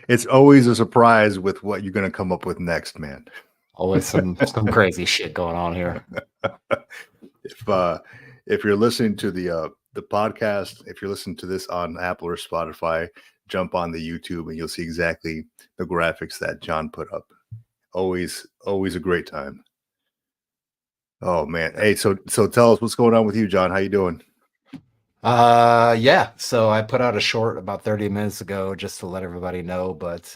It's always a surprise with what you're going to come up with next, man. Always some crazy shit going on here. If you're listening to the podcast, if you're listening to this on Apple or Spotify, jump on the YouTube and you'll see exactly the graphics that John put up. Always a great time. Oh man. Hey, so tell us what's going on with you, John. How you doing? Yeah. So I put out a short about 30 minutes ago just to let everybody know, but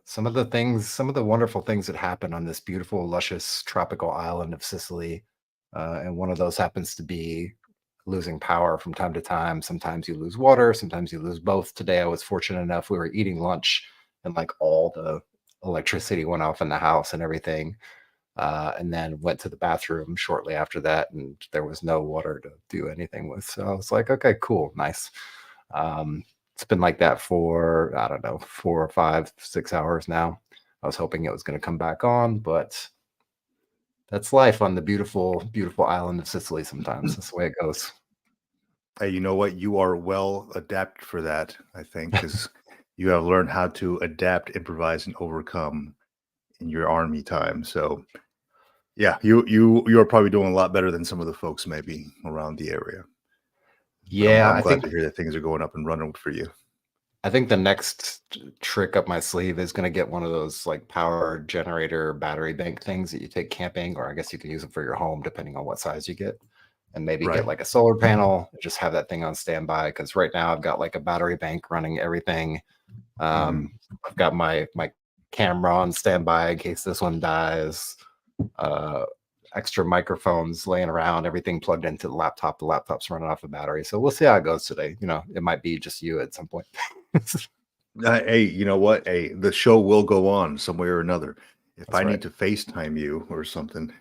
some of the wonderful things that happen on this beautiful, luscious tropical island of Sicily. And one of those happens to be losing power from time to time. Sometimes you lose water, sometimes you lose both. Today I was fortunate enough, we were eating lunch and like all the electricity went off in the house and everything. And then went to the bathroom shortly after that, and there was no water to do anything with. So I was like, okay, cool, nice. It's been like that for, I don't know, 4 or 5, 6 hours now. I was hoping it was going to come back on, but that's life on the beautiful, beautiful island of Sicily sometimes. That's the way it goes. Hey, you know what? You are well adapted for that, I think, because you have learned how to adapt, improvise, and overcome in your army time. So yeah, you are probably doing a lot better than some of the folks maybe around the area. But Yeah, I'm glad to hear that things are going up and running for you. I think the next trick up my sleeve is going to get one of those like power generator battery bank things that you take camping, or I guess you can use them for your home depending on what size you get, and maybe Right. get like a solar panel, just have that thing on standby. Because right now I've got like a battery bank running everything. I've got my camera on standby in case this one dies. Extra microphones laying around, everything plugged into the laptop. The laptop's running off a battery. So we'll see how it goes today. You know, it might be just you at some point. Hey, you know what? Hey, the show will go on some way or another. If That's I right. need to FaceTime you or something,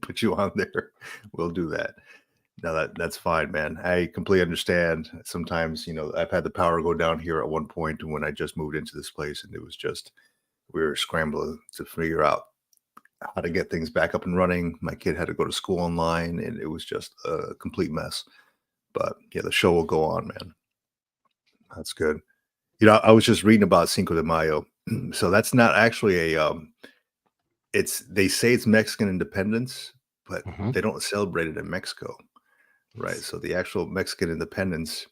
put you on there, we'll do that. No, that's fine, man. I completely understand. Sometimes, I've had the power go down here at one point when I just moved into this place, and it was just we were scrambling to figure out how to get things back up and running. My kid had to go to school online, and it was just a complete mess. But yeah, the show will go on, man. That's good. I was just reading about Cinco de Mayo. So that's not actually they say it's Mexican independence, but they don't celebrate it in Mexico, right? So the actual Mexican independence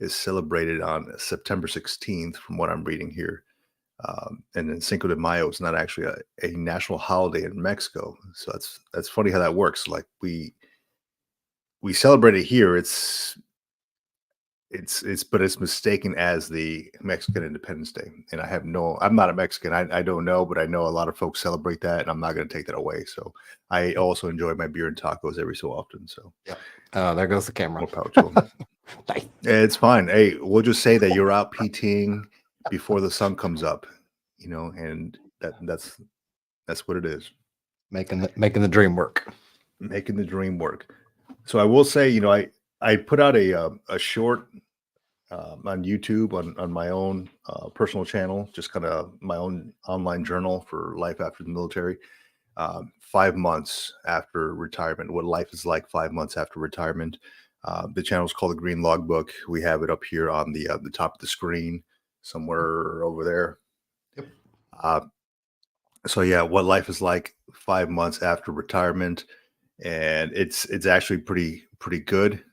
is celebrated on September 16th, from what I'm reading here. And then Cinco de Mayo is not actually a national holiday in Mexico. So that's funny how that works. Like we celebrate it here. But it's mistaken as the Mexican Independence Day. And I'm not a Mexican. I don't know, but I know a lot of folks celebrate that, and I'm not going to take that away. So I also enjoy my beer and tacos every so often. So yeah. There goes the camera. More power to them. It's fine. Hey, we'll just say that you're out PTing before the sun comes up, and that's what it is. Making the dream work. Making the dream work. So I will say, I put out a short on YouTube on my own personal channel, just kind of my own online journal for life after the military. 5 months after retirement, what life is like 5 months after retirement. The channel is called the Green Logbook. We have it up here on the top of the screen, somewhere over there. Yep. So yeah, what life is like 5 months after retirement, and it's actually pretty good.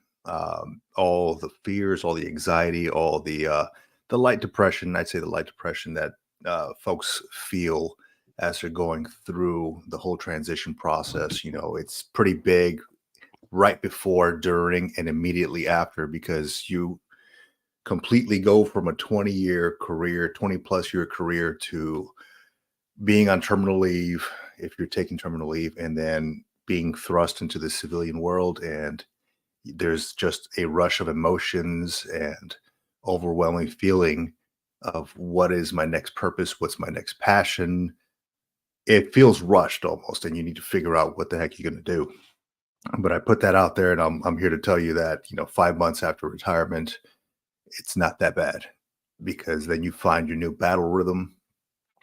All the fears, all the anxiety, all the light depression. I'd say the light depression that folks feel as they're going through the whole transition process. It's pretty big right before, during, and immediately after, because you completely go from a 20-year career, 20+ year career, to being on terminal leave, if you're taking terminal leave, and then being thrust into the civilian world. And there's just a rush of emotions and overwhelming feeling of what is my next purpose, what's my next passion. It feels rushed almost, and you need to figure out what the heck you're going to do. But I put that out there, and I'm here to tell you that 5 months after retirement, it's not that bad, because then you find your new battle rhythm,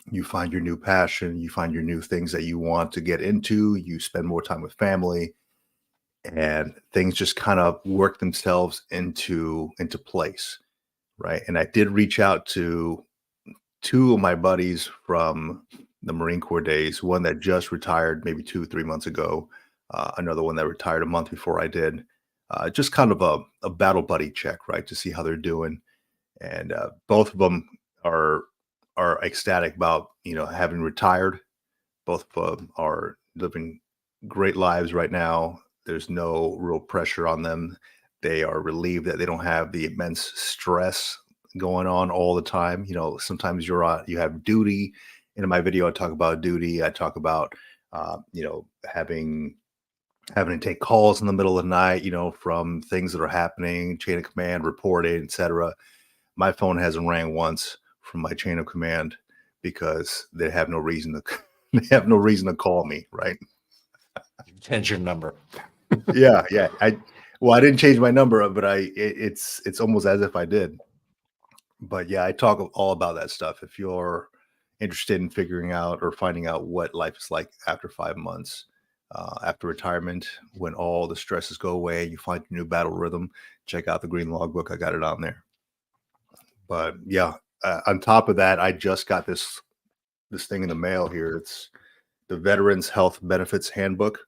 you find your new passion, you find your new things that you want to get into, you spend more time with family, and things just kind of work themselves into place, right? And I did reach out to two of my buddies from the Marine Corps days, one that just retired maybe 2, 3 months ago, another one that retired a month before I did. Just kind of a battle buddy check, right, to see how they're doing. And both of them are are ecstatic about having retired. Both of them are living great lives right now. There's no real pressure on them. They are relieved that they don't have the immense stress going on all the time. Sometimes you have duty. In my video, I talk about duty. I talk about having to take calls in the middle of the night. From things that are happening, chain of command, reporting, etc. My phone hasn't rang once from my chain of command because they have no reason to they have no reason to call me, right? Change your number. Yeah, yeah. I didn't change my number, but it's almost as if I did. But yeah, I talk all about that stuff. If you're interested in figuring out or finding out what life is like after 5 months, after retirement, when all the stresses go away, you find your new battle rhythm. Check out the Green Logbook. I got it on there. But yeah, on top of that, I just got this thing in the mail here. It's the Veterans Health Benefits Handbook.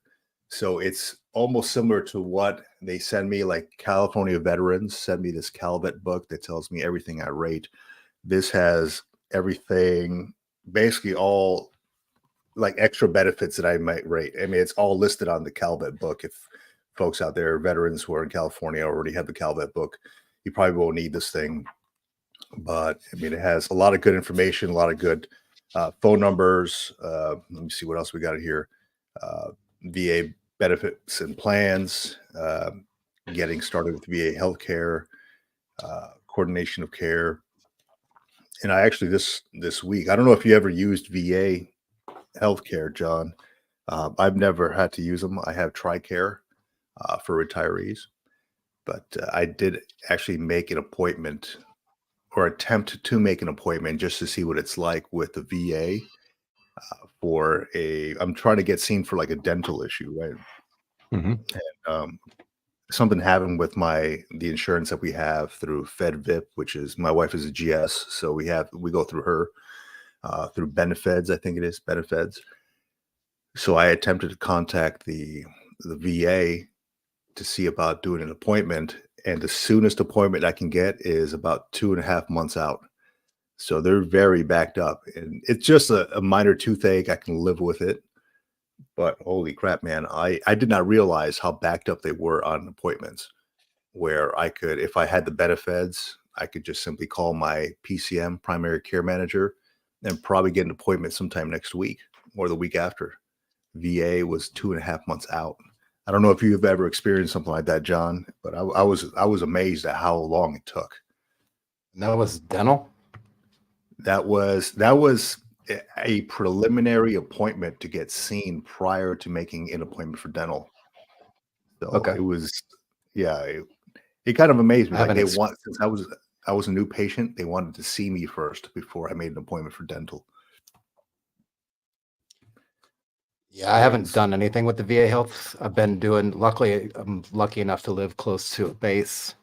So it's almost similar to what they send me, like California veterans send me this Calvet book that tells me everything I rate. This has everything, basically all like extra benefits that I might rate. I mean, it's all listed on the Calvet book. If folks out there, veterans who are in California, already have the Calvet book, you probably won't need this thing. But I mean, it has a lot of good information, a lot of good phone numbers. Let me see what else we got here. VA benefits and plans, getting started with VA healthcare, coordination of care. And I actually this week, I don't know if you ever used VA healthcare, John. I've never had to use them. I have TRICARE for retirees, but I did actually make an appointment or attempt to make an appointment just to see what it's like with the VA I'm trying to get seen for like a dental issue, right? Mm-hmm. Um, Something happened with the insurance that we have through FedVip, which is my wife is a GS, so we go through her through Benefeds, I think it is Benefeds. So I attempted to contact the VA to see about doing an appointment, and the soonest appointment I can get is about 2.5 months out. So they're very backed up, and it's just a minor toothache. I can live with it, but holy crap, man! I did not realize how backed up they were on appointments. Where I could, if I had the benefits, I could just simply call my PCM, primary care manager, and probably get an appointment sometime next week or the week after. VA was 2.5 months out. I don't know if you've ever experienced something like that, John, but I was amazed at how long it took. And that was dental. That was a preliminary appointment to get seen prior to making an appointment for dental. So Okay. it was, yeah, it kind of amazed me. I Like haven't. since I was a new patient, they wanted to see me first before I made an appointment for dental. Yeah, I So haven't done anything with the VA Health. I've been doing. Luckily, I'm lucky enough to live close to a base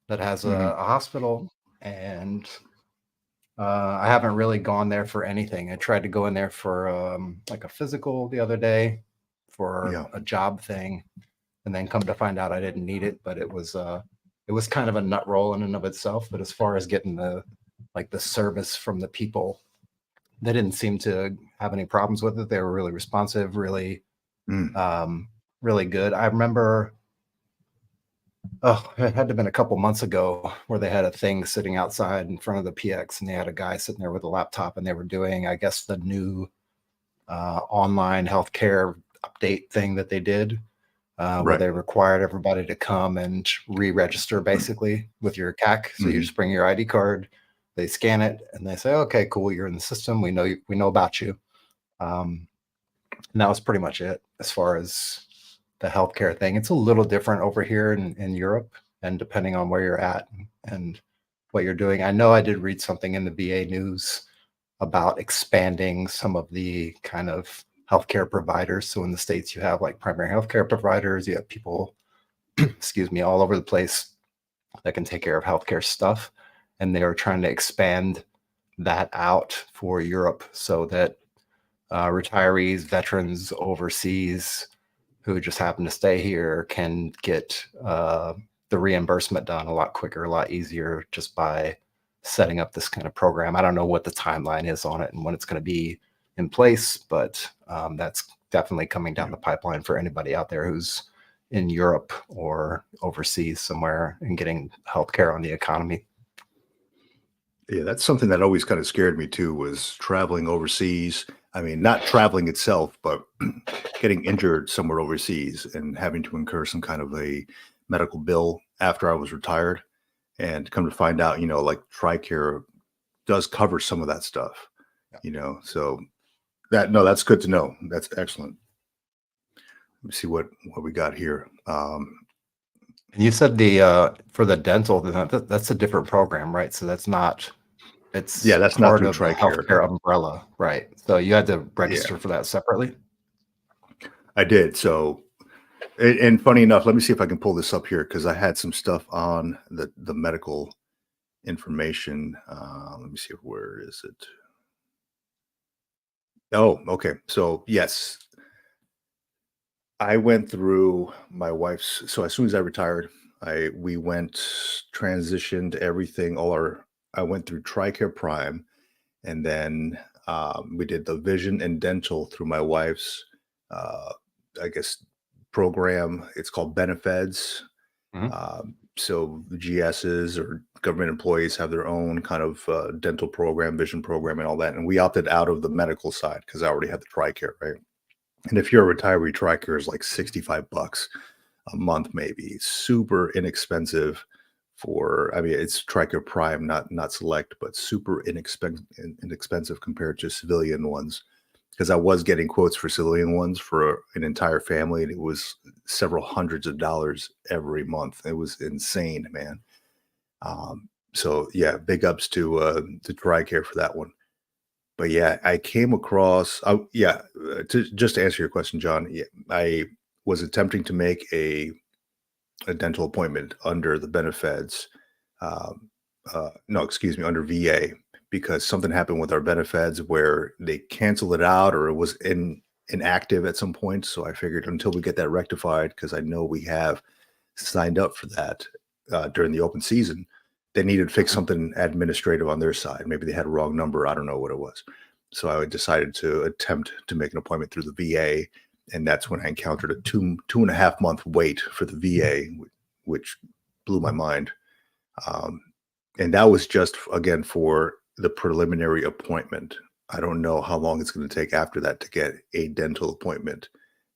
that has Mhm. a hospital, and I haven't really gone there for anything. I tried to go in there for like a physical the other day for Yeah. a job thing, and then come to find out I didn't need it. But it was kind of a nut roll in and of itself. But as far as getting the service from the people, they didn't seem to have any problems with it. They were really responsive, really Mm. really good. I remember, oh, it had to have been a couple months ago where they had a thing sitting outside in front of the PX, and they had a guy sitting there with a laptop, and they were doing, I guess, the new online healthcare update thing that they did, where Right. they required everybody to come and re-register basically with your CAC. So you Mhm. just bring your ID card, they scan it, and they say, "Okay, cool, you're in the system. We know about you." Um, and that was pretty much it as far as the healthcare thing. It's a little different over here in Europe, and depending on where you're at and what you're doing. I know I did read something in the VA news about expanding some of the kind of healthcare providers. So in the States, you have like primary healthcare providers, you have people, excuse me, all over the place that can take care of healthcare stuff. And they are trying to expand that out for Europe so that retirees, veterans overseas who just happen to stay here can get the reimbursement done a lot quicker, a lot easier just by setting up this kind of program. I don't know what the timeline is on it and when it's going to be in place, but that's definitely coming down Yeah. the pipeline for anybody out there who's in Europe or overseas somewhere and getting healthcare on the economy. Yeah, that's something that always kind of scared me too, was traveling overseas. I mean, not traveling itself, but getting injured somewhere overseas and having to incur some kind of a medical bill after I was retired. And come to find out, like TRICARE does cover some of that stuff, So that's good to know. That's excellent. Let me see what we got here. And you said the for the dental, that's a different program, right? So that's not, Yeah, it's that's not part through of the TRICARE. healthcare umbrella, right? So you had to Yeah, register for that separately? I did. So, and funny enough, let me see if I can pull this up here because I had some stuff on the medical information. Let me see, where is it? Oh, okay. So yes, I went through my wife's. So as soon as I retired, we went transitioned everything. I went through TRICARE Prime, and then we did the vision and dental through my wife's, uh, I guess, program. It's called Benefeds. Mhm. So the GSs or government employees have their own kind of dental program, vision program, and all that. And we opted out of the medical side because I already had the TRICARE, right? And if you're a retiree, TRICARE is like $65 a month, maybe. It's super inexpensive for, I mean, it's TRICARE Prime, not Select, but super inexpensive compared to civilian ones. Because I was getting quotes for civilian ones for an entire family, and it was several hundreds of dollars every month. It was insane, man. So yeah, big ups to TRICARE for that one. But yeah, I came across. Oh yeah, just to answer your question, John. Yeah, I was attempting to make a dental appointment under the Benefeds. Um, no, excuse me, under VA because something happened with our Benefeds where they canceled it out or it was inactive at some point. So I figured until we get that rectified, because I know we have signed up for that during the open season, they needed to fix Mhm. something administrative on their side. Maybe they had a wrong number. I don't know what it was. So I decided to attempt to make an appointment through the VA, and that's when I encountered a 2.5 month wait for the VA, which blew my mind. Um, and that was just again for the preliminary appointment. I don't know how long it's going to take after that to get a dental appointment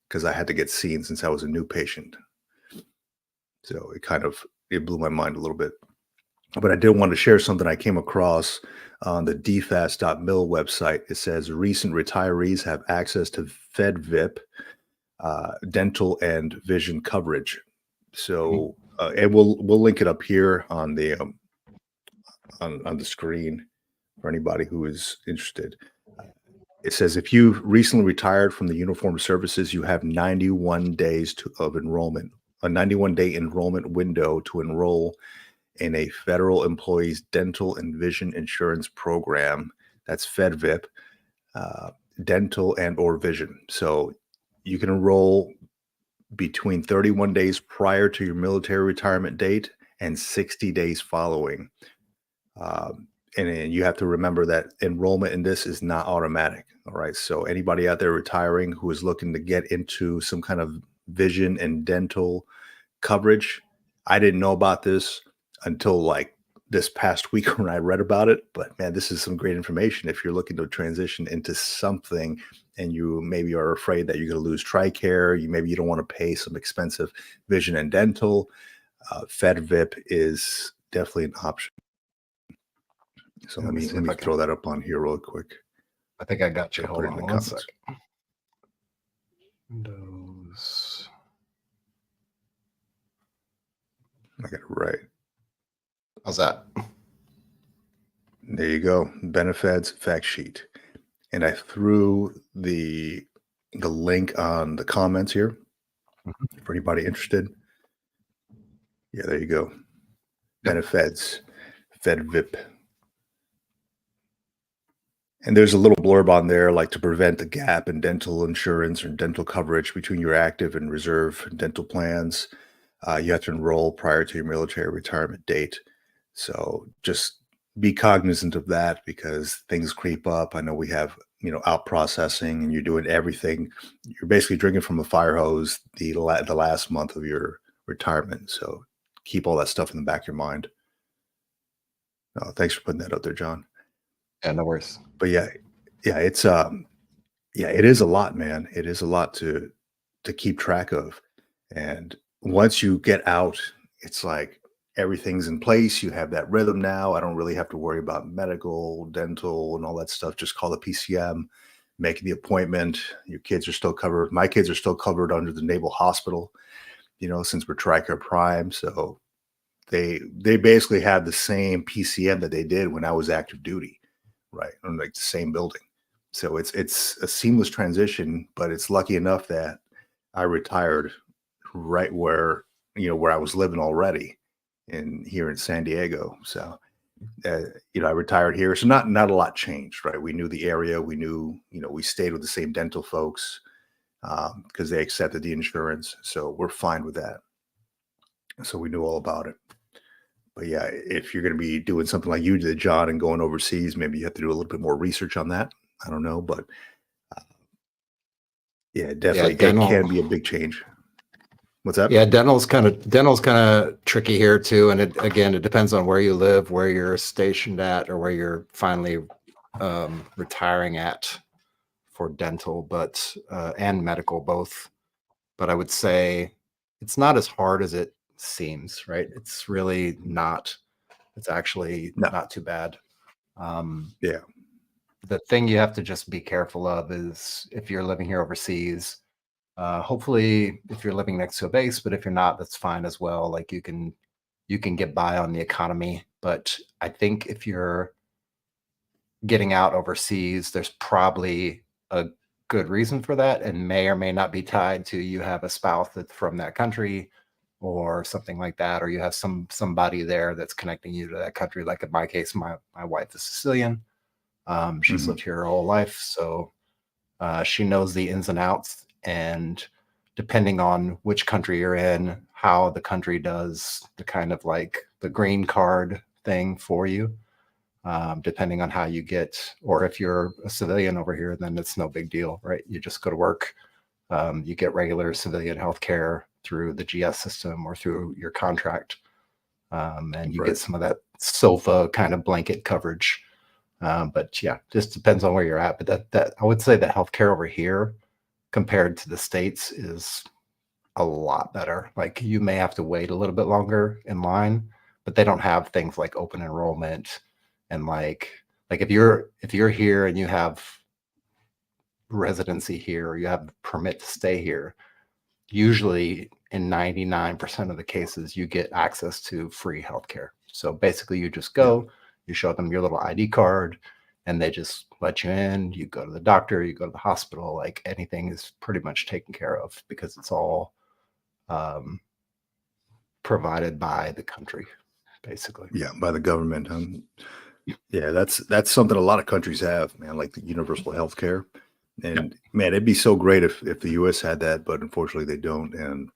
because I had to get seen since I was a new patient. So it blew my mind a little bit. But I did want to share something I came across on the dfast.mil website. It says recent retirees have access to FedVIP dental and vision coverage. Mhm. So, and we'll link it up here on the screen for anybody who is interested. It says if you recently retired from the uniformed services, you have 91 days of enrollment, a 91-day enrollment window to enroll in a federal employees dental and vision insurance program. That's FedVIP, uh, dental and or vision. So you can enroll between 31 days prior to your military retirement date and 60 days following. And then you have to remember that enrollment in this is not automatic. All right. So anybody out there retiring who is looking to get into some kind of vision and dental coverage, I didn't know about this until like this past week when I read about it. But man, this is some great information if you're looking to transition into something and you maybe are afraid that you're going to lose TRICARE. Maybe you don't want to pay some expensive vision and dental. FedVIP is definitely an option. So Let let me me see let if me I can. throw that up on here real quick. I think I got you. I'll put Hold it in the on one comments. sec. Windows. I got it right. How's that? There you go. Benefits fact sheet. And I threw the link on the comments here Mhm. for anybody interested. Yeah, there you go. Yep. Benefeds, FedVIP. And there's a little blurb on there, like to prevent the gap in dental insurance or dental coverage between your active and reserve dental plans. You have to enroll prior to your military retirement date. So just be cognizant of that because things creep up. I know we have, out processing and you're doing everything. You're basically drinking from a fire hose the last month of your retirement. So keep all that stuff in the back of your mind. Thanks for putting that out there, John. Yeah, no worries. But yeah, it is a lot, man. It is a lot to keep track of. And once you get out, it's like everything's in place. You have that rhythm now. I don't really have to worry about medical, dental, and all that stuff. Just call the PCM, make the appointment. Your kids are still covered. My kids are still covered under the Naval Hospital, since we're Tricare Prime. So they basically have the same PCM that they did when I was active duty, right? On like the same building. So it's a seamless transition, but it's lucky enough that I retired right where I was living already here in San Diego. So I retired here. So not a lot changed, right? We knew the area, we knew, we stayed with the same dental folks because they accepted the insurance. So we're fine with that. So we knew all about it. But yeah, if you're going to be doing something like you did, John, and going overseas, maybe you have to do a little bit more research on that. I don't know, but yeah, Yeah, definitely it dental. can be a big change. What's that? Yeah, dental's kind of tricky here too, and it depends on where you live, where you're stationed at, or where you're finally retiring at for dental, but and medical both. But I would say it's not as hard as it seems, right? It's really not. It's actually No. not too bad. Yeah. The thing you have to just be careful of is if you're living here overseas. Hopefully, if you're living next to a base, but if you're not, that's fine as well. Like you can get by on the economy. But I think if you're getting out overseas, there's probably a good reason for that, and may or may not be tied to you have a spouse that's from that country or something like that, or you have somebody there that's connecting you to that country. Like in my case, my wife is Sicilian. She's Mhm. lived here her whole life, so she knows the ins and outs, and depending on which country you're in, how the country does the kind of like the green card thing for you, depending on how you get, or if you're a civilian over here, then it's no big deal, right? You just go to work, you get regular civilian health care through the GS system or through your contract, and you Right. get some of that SOFA kind of blanket coverage. But yeah, just depends on where you're at. But that I would say that healthcare over here compared to the States is a lot better. Like you may have to wait a little bit longer in line, but they don't have things like open enrollment and like if you're here and you have residency here or you have permit to stay here, usually in 99% of the cases you get access to free healthcare. So basically you just Yeah. go, you show them your little ID card and they just let you in. You go to the doctor, you go to the hospital, like anything is pretty much taken care of because it's all um, provided by the country, basically. Yeah. By the government. Yeah, that's something a lot of countries have, man, like the universal health care. Yeah. And man, it'd be so great if the US had that, but unfortunately they don't. And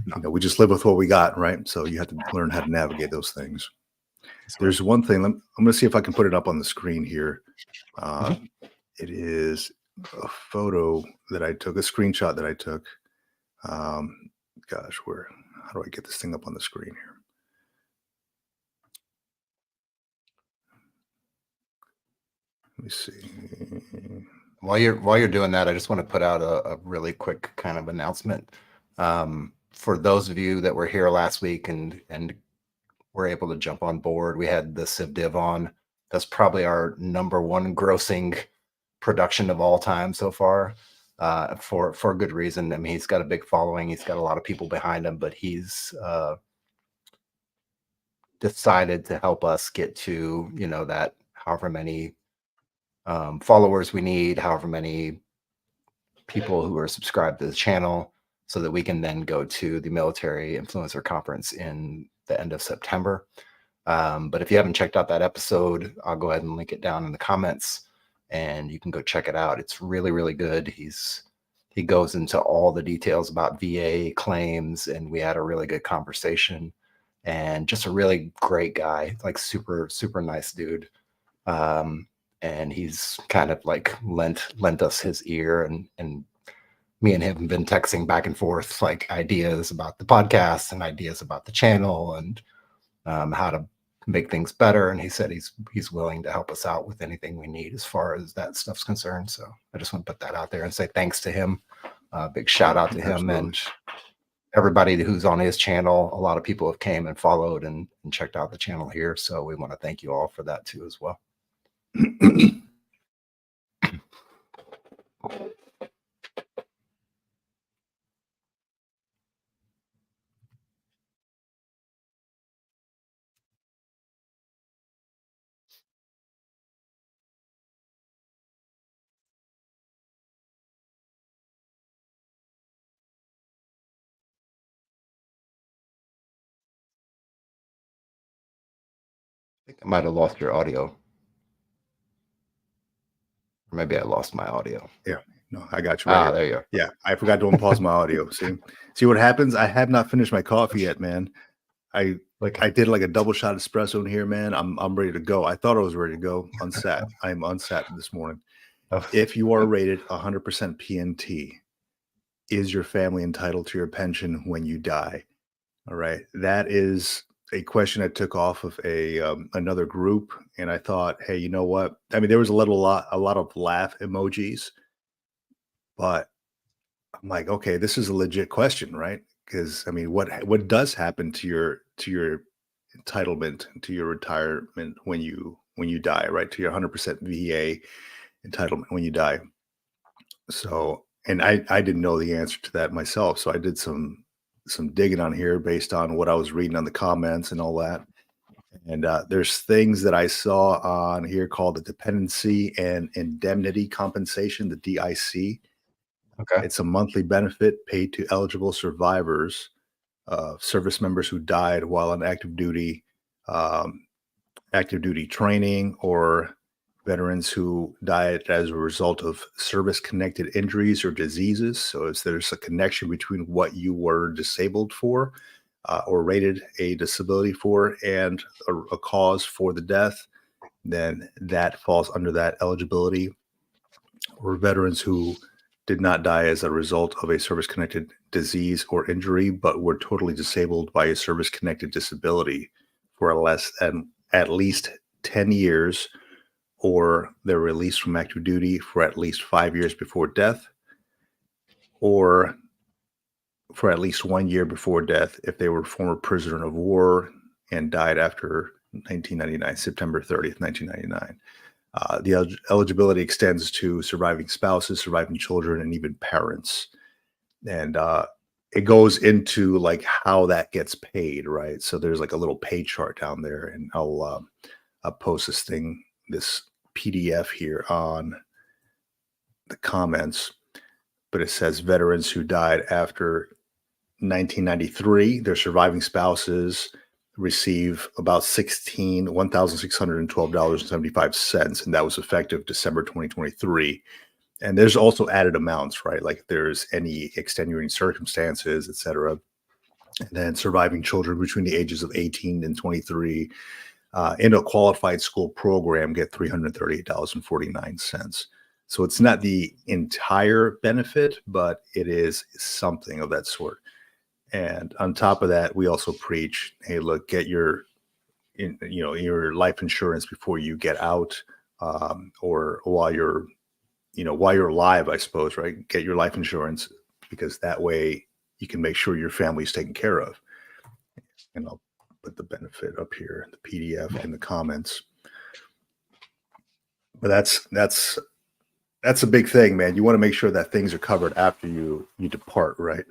No, we just live with what we got, right? So you have to learn how to navigate those things. that's right. There's one thing. I'm going to see if I can put it up on the screen here. Mhm. It is a photo that I took, a screenshot that I took. Um, gosh, how do I get this thing up on the screen here? Let me see. While you're doing that, I just want to put out a really quick kind of announcement. For those of you that were here last week and were able to jump on board, we had the CivDiv on. That's probably our number one grossing production of all time so far. For good reason. I mean, he's got a big following. He's got a lot of people behind him, but he's decided to help us get to that however many followers we need, however many people who are subscribed to the channel, so that we can then go to the military influencer conference in the end of September. But if you haven't checked out that episode, I'll go ahead and link it down in the comments. and you can go check it out. It's really, really good. He goes into all the details about VA claims, and we had a really good conversation. And just a really great guy, like super, super nice dude. And he's kind of like lent us his ear, and me and him have been texting back and forth like ideas about the podcast and ideas about the channel, and how to make things better. And he said he's willing to help us out with anything we need as far as that stuff's concerned. So I just want to put that out there and say thanks to him. Big shout out to him. Absolutely. And everybody who's on his channel. A lot of people have came and followed and checked out the channel here. So we want to thank you all for that too as well. I think I might have lost your audio. Or maybe I lost my audio. Yeah. No, I got you right here. There you are. Yeah, I forgot to unpause my audio. See what happens? I have not finished my coffee yet, man. I did like a double shot espresso in here, man. I'm ready to go. I thought I was ready to go. Unsat. I am unsat this morning. Oh. If you are rated 100% PNT, is your family entitled to your pension when you die? All right. That is a question I took off of another group, and I thought, hey, you know what? I mean, there was a lot of laugh emojis, but I'm like, okay, this is a legit question, right? Because I mean, what does happen to your entitlement, to your retirement when you die, right? To your 100% VA entitlement when you die. So, and I didn't know the answer to that myself, so I did some digging on here based on what I was reading on the comments and all that. And there's things that I saw on here called the dependency and indemnity compensation, the DIC. Okay. It's a monthly benefit paid to eligible survivors of service members who died while on active duty training, or veterans who died as a result of service-connected injuries or diseases. So there's a connection between what you were disabled for or rated a disability for and a cause for the death, then that falls under that eligibility. Or veterans who did not die as a result of a service-connected disease or injury, but were totally disabled by a service-connected disability for at least 10 years, or they're released from active duty for at least 5 years before death, or for at least 1 year before death if they were a former prisoner of war and died after 1999, September 30th, 1999. The eligibility extends to surviving spouses, surviving children, and even parents. And it goes into like how that gets paid, right? So there's like a little pay chart down there, and I'll post this PDF here on the comments. But it says veterans who died after 1993, their surviving spouses receive about $1,612.75, and that was effective December 2023. And there's also added amounts, right? Like if there's any extenuating circumstances, et cetera. And then surviving children between the ages of 18 and 23 in a qualified school program get $338.49. So it's not the entire benefit, but it is something of that sort. And on top of that, we also preach, hey, look, get your life insurance before you get out, or while you're alive, I suppose, right? Get your life insurance, because that way you can make sure your family's taken care of. And I'll put the benefit up here, the PDF in the comments. But that's a big thing, man. You want to make sure that things are covered after you depart, right?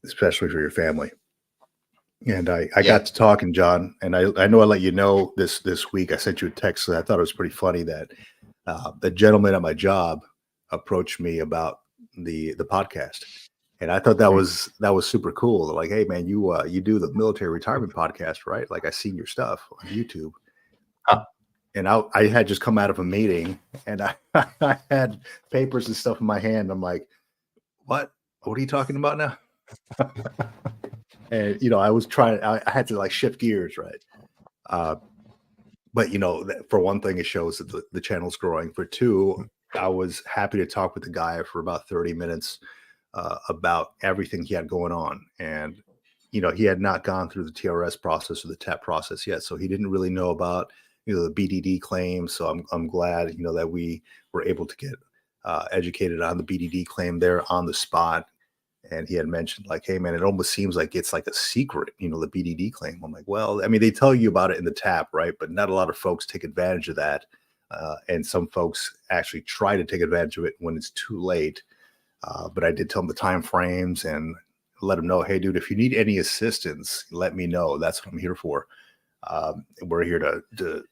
Especially for your family. And I got to talking, John, and I know I let you know this week. I sent you a text, so I thought it was pretty funny that the gentleman at my job approached me about the podcast, and I thought that was super cool. Like, hey, man, you do the military retirement podcast, right? Like, I seen your stuff on YouTube. and I had just come out of a meeting, and I had papers and stuff in my hand. I'm like, what are you talking about now? And I was trying, I had to like shift gears, right? uh but for one thing, it shows that the channel's growing. For two, I was happy to talk with the guy for about 30 minutes about everything he had going on. And he had not gone through the TRS process or the TAP process yet, so he didn't really know about the BDD claim. So I'm glad that we were able to get educated on the BDD claim there on the spot. And he had mentioned like, hey man, it almost seems like it's like a secret, the BDD claim. I'm like, well, I mean, they tell you about it in the TAP, right? But not a lot of folks take advantage of that. And some folks actually try to take advantage of it when it's too late. But I did tell them the time frames and let them know, hey, dude, if you need any assistance, let me know. That's what I'm here for. We're here to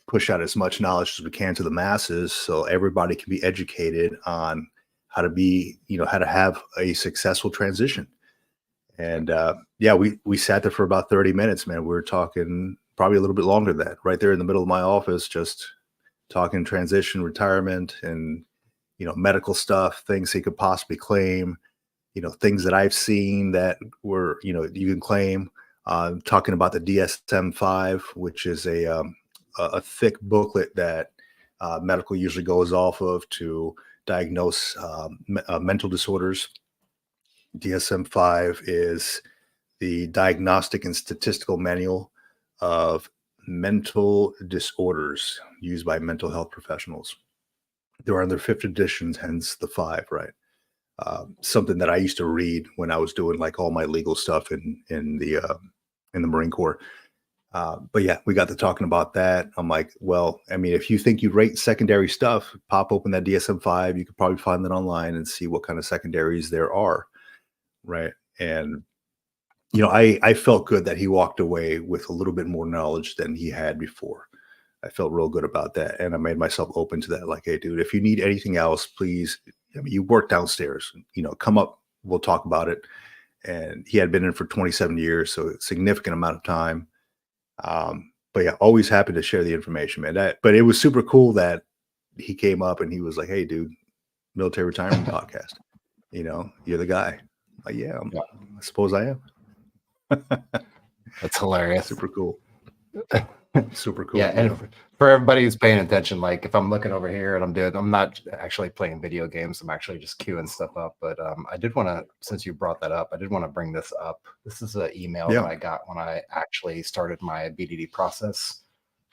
push out as much knowledge as we can to the masses, so everybody can be educated on how to be, how to have a successful transition. And yeah, we sat there for about 30 minutes, man. We were talking probably a little bit longer than that, right there in the middle of my office, just talking transition, retirement, and medical stuff, things he could possibly claim, things that I've seen that were, you can claim. Talking about the DSM-5, which is a thick booklet that medical usually goes off of to diagnose mental disorders. DSM-5 is the Diagnostic and Statistical Manual of Mental Disorders used by mental health professionals. There are other fifth editions, hence the 5, right? Something that I used to read when I was doing like all my legal stuff in the Marine Corps. But yeah, we got to talking about that. I'm like, well, I mean, if you think you rate secondary stuff, pop open that DSM-5. You could probably find that online and see what kind of secondaries there are, right? And I felt good that he walked away with a little bit more knowledge than he had before. I felt real good about that, and I made myself open to that. Like, hey, dude, if you need anything else, please. I mean, you work downstairs. Come up. We'll talk about it. And he had been in for 27 years, so a significant amount of time. But yeah, always happy to share the information, man. But it was super cool that he came up and he was like, "Hey, dude, military retirement podcast. You're the guy." Like, yeah, I suppose I am. That's hilarious. Super cool. Super cool. Yeah, and for everybody who's paying attention, like if I'm looking over here and I'm not actually playing video games, I'm actually just queuing stuff up. But I did want to, since you brought that up, I did want to bring this up. This is an email that I got when I actually started my BDD process.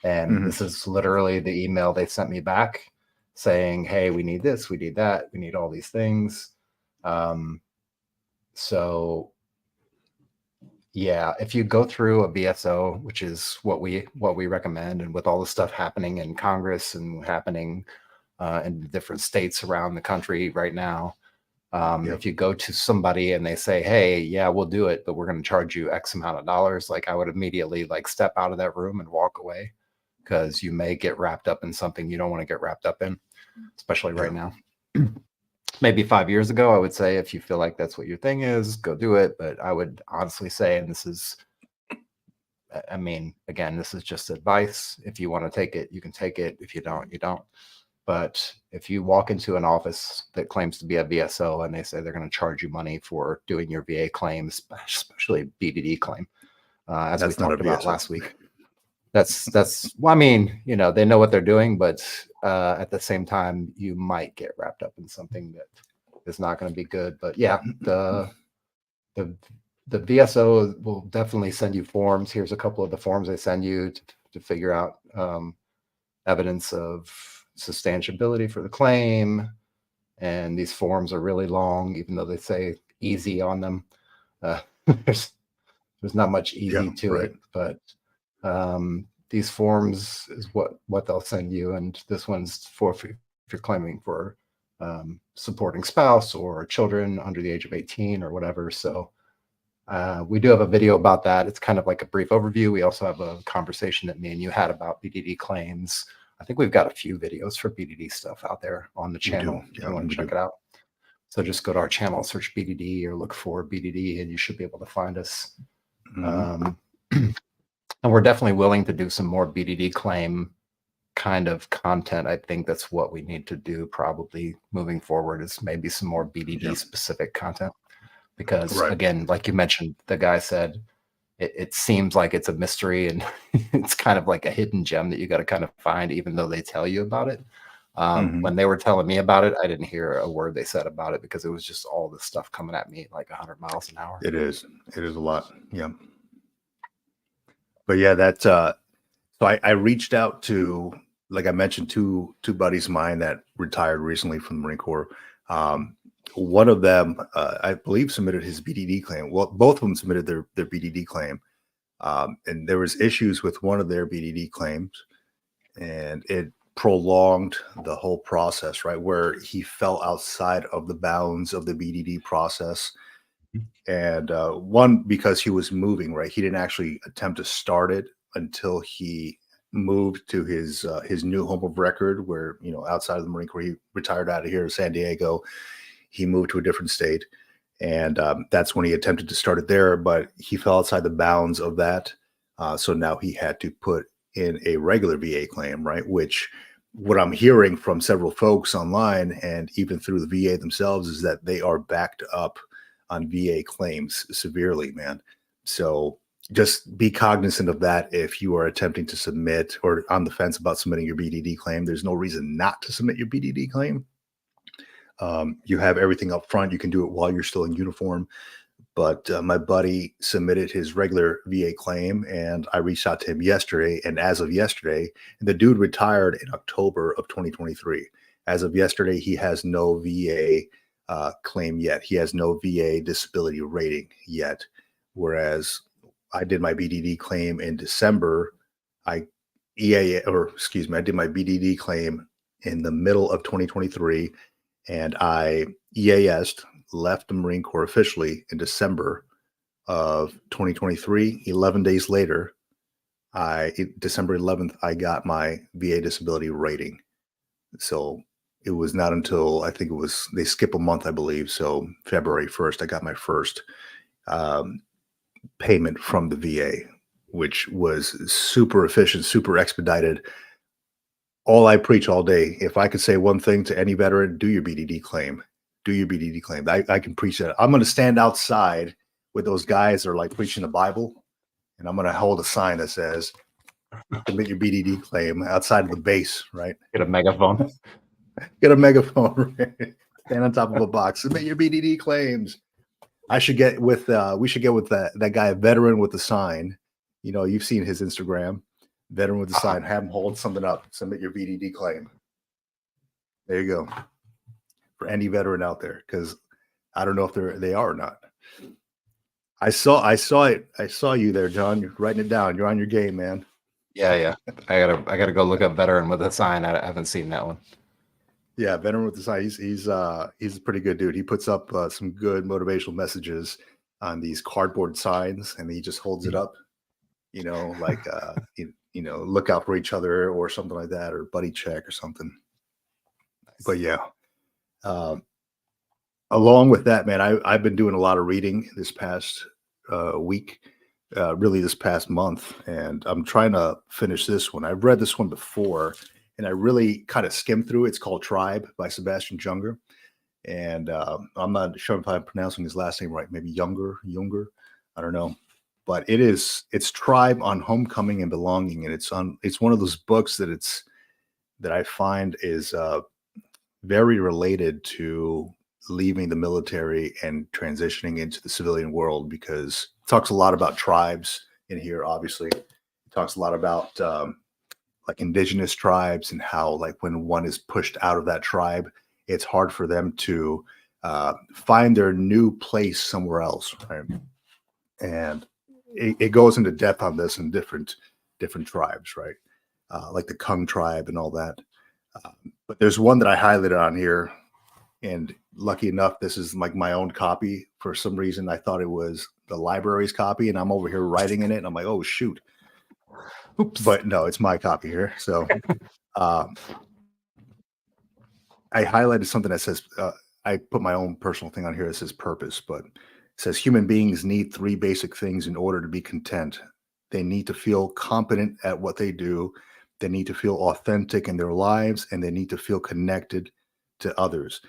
And this is literally the email they sent me back saying, hey, we need this, we need that, we need all these things. So yeah, if you go through a VSO, which is what we recommend, and with all the stuff happening in Congress and happening in different states around the country right now, if you go to somebody and they say, hey, yeah, we'll do it, but we're going to charge you X amount of dollars, like I would immediately like step out of that room and walk away, because you may get wrapped up in something you don't want to get wrapped up in, especially right now. Maybe 5 years ago, I would say, if you feel like that's what your thing is, go do it. But I would honestly say, and this is, I mean, again, this is just advice. If you want to take it, you can take it. If you don't, you don't. But if you walk into an office that claims to be a VSO and they say they're going to charge you money for doing your VA claims, especially BDD claim, as we talked about last week, that's well, I mean, they know what they're doing, but at the same time, you might get wrapped up in something that is not going to be good. But yeah, the VSO will definitely send you forms. Here's a couple of the forms they send you to figure out evidence of substantiability for the claim. And these forms are really long, even though they say easy on them. There's not much easy to it, but these forms is what they'll send you, and this one's for if you're claiming for supporting spouse or children under the age of 18 or whatever. So we do have a video about that. It's kind of like a brief overview. We also have a conversation that me and you had about BDD claims. I think we've got a few videos for BDD stuff out there on the channel. If you want to check it out. So just go to our channel, search BDD, or look for BDD, and you should be able to find us. And we're definitely willing to do some more BDD claim kind of content, I think that's what we need to do probably moving forward, is maybe some more Yeah. BDD specific content. Because Right. again, like you mentioned, the guy said it seems like it's a mystery and it's kind of like a hidden gem that you got to kind of find, even though they tell you about it. Mhm. When they were telling me about it, I didn't hear a word they said about it because it was just all this stuff coming at me like 100 miles an hour. It is. It is a lot. Yeah. But yeah, so I reached out to, like I mentioned, two buddies of mine that retired recently from the Marine Corps. Um, one of them, I believe, submitted his BDD claim. Well, both of them submitted their BDD claim, and there was issues with one of their BDD claims, and it prolonged the whole process, right? Where he fell outside of the bounds of the BDD process, and one because he was moving, right? He didn't actually attempt to start it until he moved to his new home of record, where, outside of the Marine Corps. He retired out of here, San Diego. He moved to a different state, and that's when he attempted to start it there, but he fell outside the bounds of that. So now he had to put in a regular VA claim, right? Which, what I'm hearing from several folks online and even through the VA themselves, is that they are backed up on VA claims severely, man. So just be cognizant of that if you are attempting to submit or on the fence about submitting your BDD claim. There's no reason not to submit your BDD claim. You have everything up front. You can do it while you're still in uniform. But my buddy submitted his regular VA claim, and I reached out to him yesterday. And as of yesterday, the dude retired in October of 2023. As of yesterday, he has no VA claim yet. He has no VA disability rating yet. Whereas I did my BDD claim in December. I I did my BDD claim in the middle of 2023, and I EAS'd, left the Marine Corps officially in December of 2023. 11 days later, December 11th, I got my VA disability rating. So it was not until, I think it was, they skip a month, I believe. So February 1st, I got my first um, payment from the VA, which was super efficient, super expedited. All I preach all day. If I could say one thing to any veteran, do your BDD claim. Do your BDD claim. I can preach that. I'm going to stand outside with those guys that are like preaching the Bible, and I'm going to hold a sign that says, submit your BDD claim outside of the base, right? Get a megaphone. Get a megaphone, right? Stand on top of a box. Submit your BDD claims. We should get with that guy, a veteran with the sign. You've seen his Instagram. Veteran with the sign. Have him hold something up. Submit your BDD claim. There you go. For any veteran out there, because I don't know if they are or not. I saw it. I saw you there, John. You're writing it down. You're on your game, man. Yeah. I gotta go look up veteran with a sign. I haven't seen that one. Yeah, veteran with the sign. He's a pretty good dude. He puts up some good motivational messages on these cardboard signs, and he just holds it up. Like look out for each other or something like that, or buddy check or something. But yeah. Along with that, man, I've been doing a lot of reading this past week, really this past month, and I'm trying to finish this one. I've read this one before, and I really kind of skimmed through it. It's called Tribe by Sebastian Junger, and I'm not sure if I'm pronouncing his last name right. Maybe Junger, I don't know, but it's Tribe on Homecoming and Belonging, and it's one of those books that I find is very related to leaving the military and transitioning into the civilian world, because it talks a lot about tribes in here. Obviously, it talks a lot about like indigenous tribes, and how, like, when one is pushed out of that tribe, it's hard for them to find their new place somewhere else, right? And it goes into depth on this in different tribes, right? Like the Kung tribe and all that. But there's one that I highlighted on here, and lucky enough, this is like my own copy. For some reason, I thought it was the library's copy, and I'm over here writing in it, and I'm like, oh shoot. Oops. But no, it's my copy here. So I highlighted something that says, I put my own personal thing on here that says purpose, but it says human beings need three basic things in order to be content. They need to feel competent at what they do. They need to feel authentic in their lives, and they need to feel connected to others.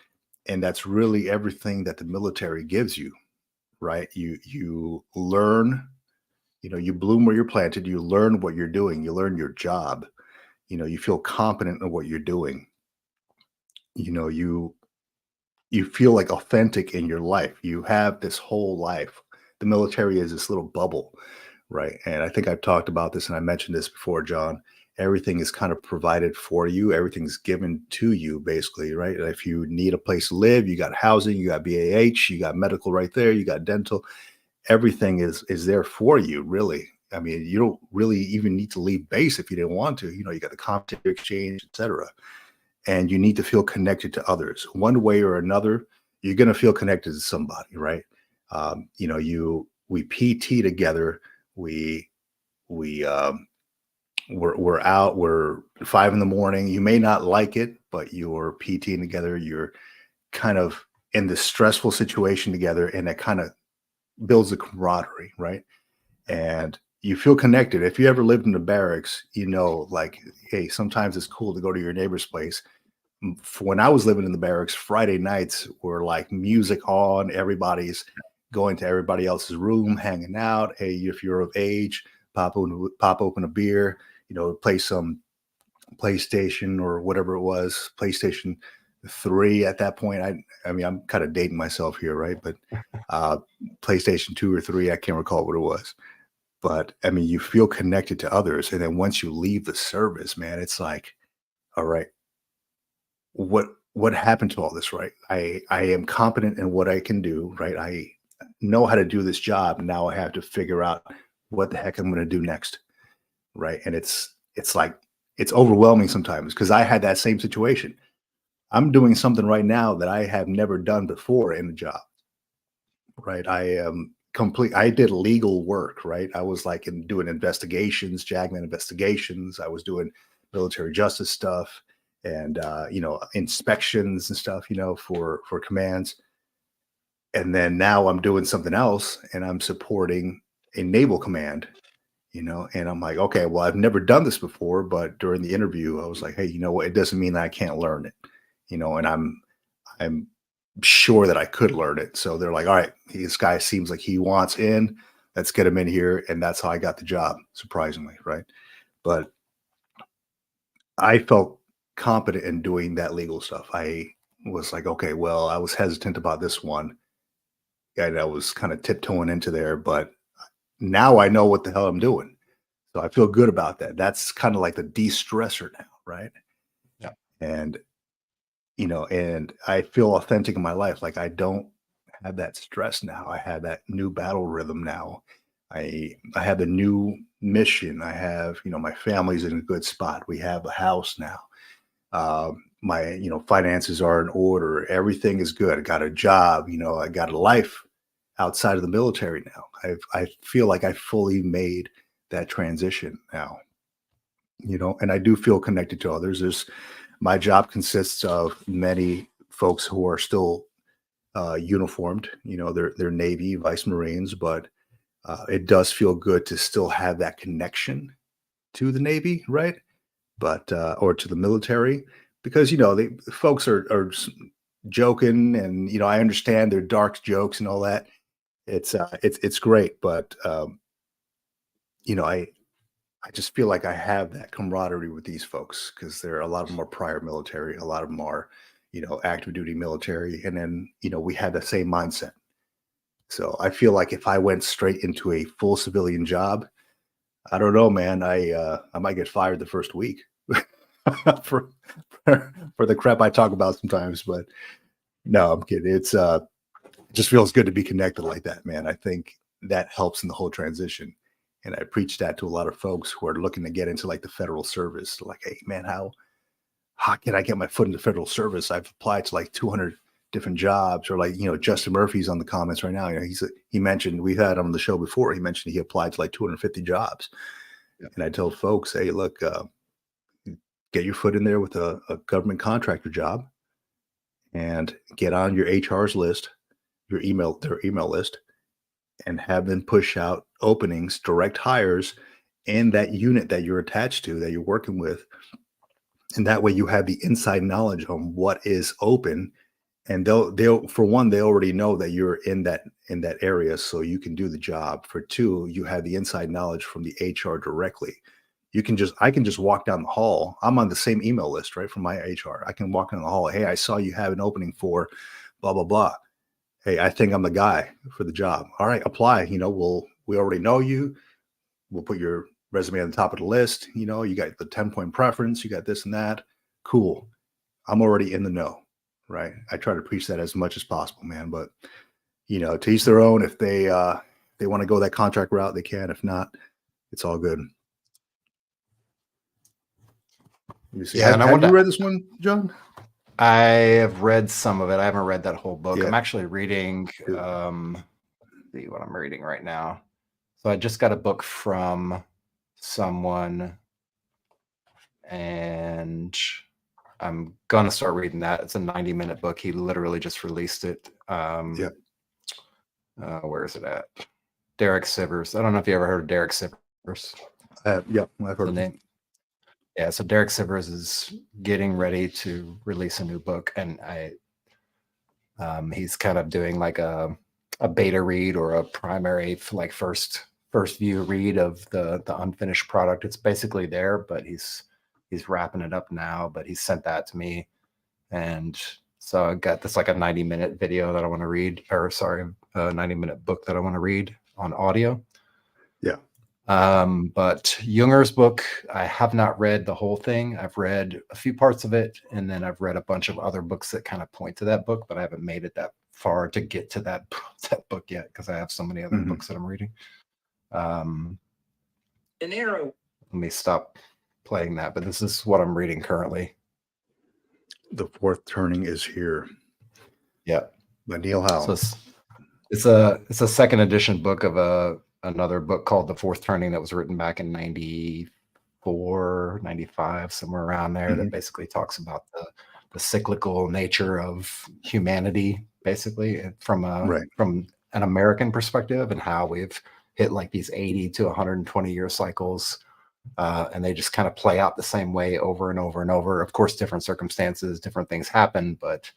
And that's really everything that the military gives you, right? You learn, you bloom where you're planted, you learn what you're doing, you learn your job, you feel competent in what you're doing. You feel like authentic in your life. You have this whole life. The military is this little bubble, right? And I think I've talked about this and I mentioned this before, John. Everything is kind of provided for you, everything's given to you, basically, right? If you need a place to live, you got housing, you got BAH, you got medical right there, you got dental. Everything is there for you, really. I mean, you don't really even need to leave base if you didn't want to. You got the comp exchange, etc. And you need to feel connected to others one way or another. You're going to feel connected to somebody, right? We PT together. We we we're out. We're 5 in the morning. You may not like it, but you're PTing together. You're kind of in this stressful situation together, and it kind of builds a camaraderie, right? And you feel connected. If you ever lived in the barracks, like, hey, sometimes it's cool to go to your neighbor's place. When I was living in the barracks, Friday nights were like music on. Everybody's going to everybody else's room, hanging out. Hey, if you're of age, pop open a beer. Play some PlayStation or whatever it was, PlayStation 3 at that point. I mean, I'm kind of dating myself here, right? But uh, PlayStation 2 or 3, I can't recall what it was. But I mean, you feel connected to others, and then once you leave the service, man, it's like, all right, what happened to all this, right? I am competent in what I can do, right? I know how to do this job. Now I have to figure out what the heck I'm going to do next, right? And it's like it's overwhelming sometimes because I had that same situation. I'm doing something right now that I have never done before in the job, right? I am complete. I did legal work, right? I was like doing investigations, Jagman investigations. I was doing military justice stuff and inspections and stuff, for commands. And then now I'm doing something else, and I'm supporting a naval command. And I'm like, okay, well, I've never done this before, but during the interview, I was like, hey, you know what? It doesn't mean that I can't learn it, and I'm sure that I could learn it. So they're like, all right, this guy seems like he wants in. Let's get him in here. And that's how I got the job, surprisingly, right? But I felt competent in doing that legal stuff. I was like, okay, well, I was hesitant about this one. And I was kind of tiptoeing into there, but now I know what the hell I'm doing. So I feel good about that. That's kind of like the de-stressor now, right? Yeah. And and I feel authentic in my life. Like I don't have that stress now. I have that new battle rhythm now. I have a new mission. I have, my family's in a good spot. We have a house now. My, finances are in order. Everything is good. I got a job, I got a life outside of the military now. I feel like I fully made that transition now, and I do feel connected to others. My job consists of many folks who are still uniformed. They're Navy, Vice Marines, but it does feel good to still have that connection to the Navy, right? But or to the military, because the folks are joking, and I understand their dark jokes and all that. It's great, but I just feel like I have that camaraderie with these folks because a lot of them are prior military, a lot of them are, active duty military, and then we had the same mindset. So I feel like if I went straight into a full civilian job, I don't know, man, I might get fired the first week for for the crap I talk about sometimes. But no, I'm kidding. It just feels good to be connected like that, man. I think that helps in the whole transition. And I preach that to a lot of folks who are looking to get into like the federal service. Like, hey, man, how can I get my foot in the federal service? I've applied to like 200 different jobs, or like, Justin Murphy's on the comments right now. He mentioned, we've had him on the show before. He mentioned he applied to like 250 jobs. Yeah. And I told folks, hey, look, get your foot in there with a government contractor job and get on your HR's list, their email list, and have them push out openings, direct hires and that unit that you're attached to, that you're working with. And that way you have the inside knowledge on what is open. And they'll for one, they already know that you're in that area, so you can do the job. For two, you have the inside knowledge from the HR directly. I can just walk down the hall. I'm on the same email list, right, from my HR. I can walk down the hall. Hey, I saw you have an opening for blah blah blah. Hey, I think I'm the guy for the job. All right, apply. We already know you. We'll put your resume on the top of the list. You got the 10-point preference. You got this and that. Cool. I'm already in the know, right? I try to preach that as much as possible, man. But to each their own. If they want to go that contract route, they can. If not, it's all good. Let me see. Yeah, and Have you read this one, John? I have read some of it. I haven't read that whole book. Yeah. I'm actually reading. See what I'm reading right now. So I just got a book from someone, and I'm gonna start reading that. It's a 90-minute book. He literally just released it. Yeah. Where is it at? Derek Sivers. I don't know if you ever heard of Derek Sivers. Yeah, I've heard The of name. Yeah, so Derek Sivers is getting ready to release a new book, and he's kind of doing like a beta read or a primary, like first view read of the unfinished product. It's basically there, but he's wrapping it up now. But he sent that to me, and so I got this like a 90-minute video that I want to read, or sorry, a 90-minute book that I want to read on audio. Yeah. But Junger's book, I have not read the whole thing. I've read a few parts of it, and then I've read a bunch of other books that kind of point to that book, but I haven't made it that far to get to that book yet because I have so many other books that I'm reading. Let me stop playing that, but this is what I'm reading currently. The Fourth Turning is Here. Yeah. By Neil Howe. So it's a second edition book of another book called The Fourth Turning that was written back in 94, 95, somewhere around there, that basically talks about the cyclical nature of humanity, basically from an American perspective, and how we've hit like these 80 to 120 year cycles. And they just kind of play out the same way over and over and over. Of course, different circumstances, different things happen, but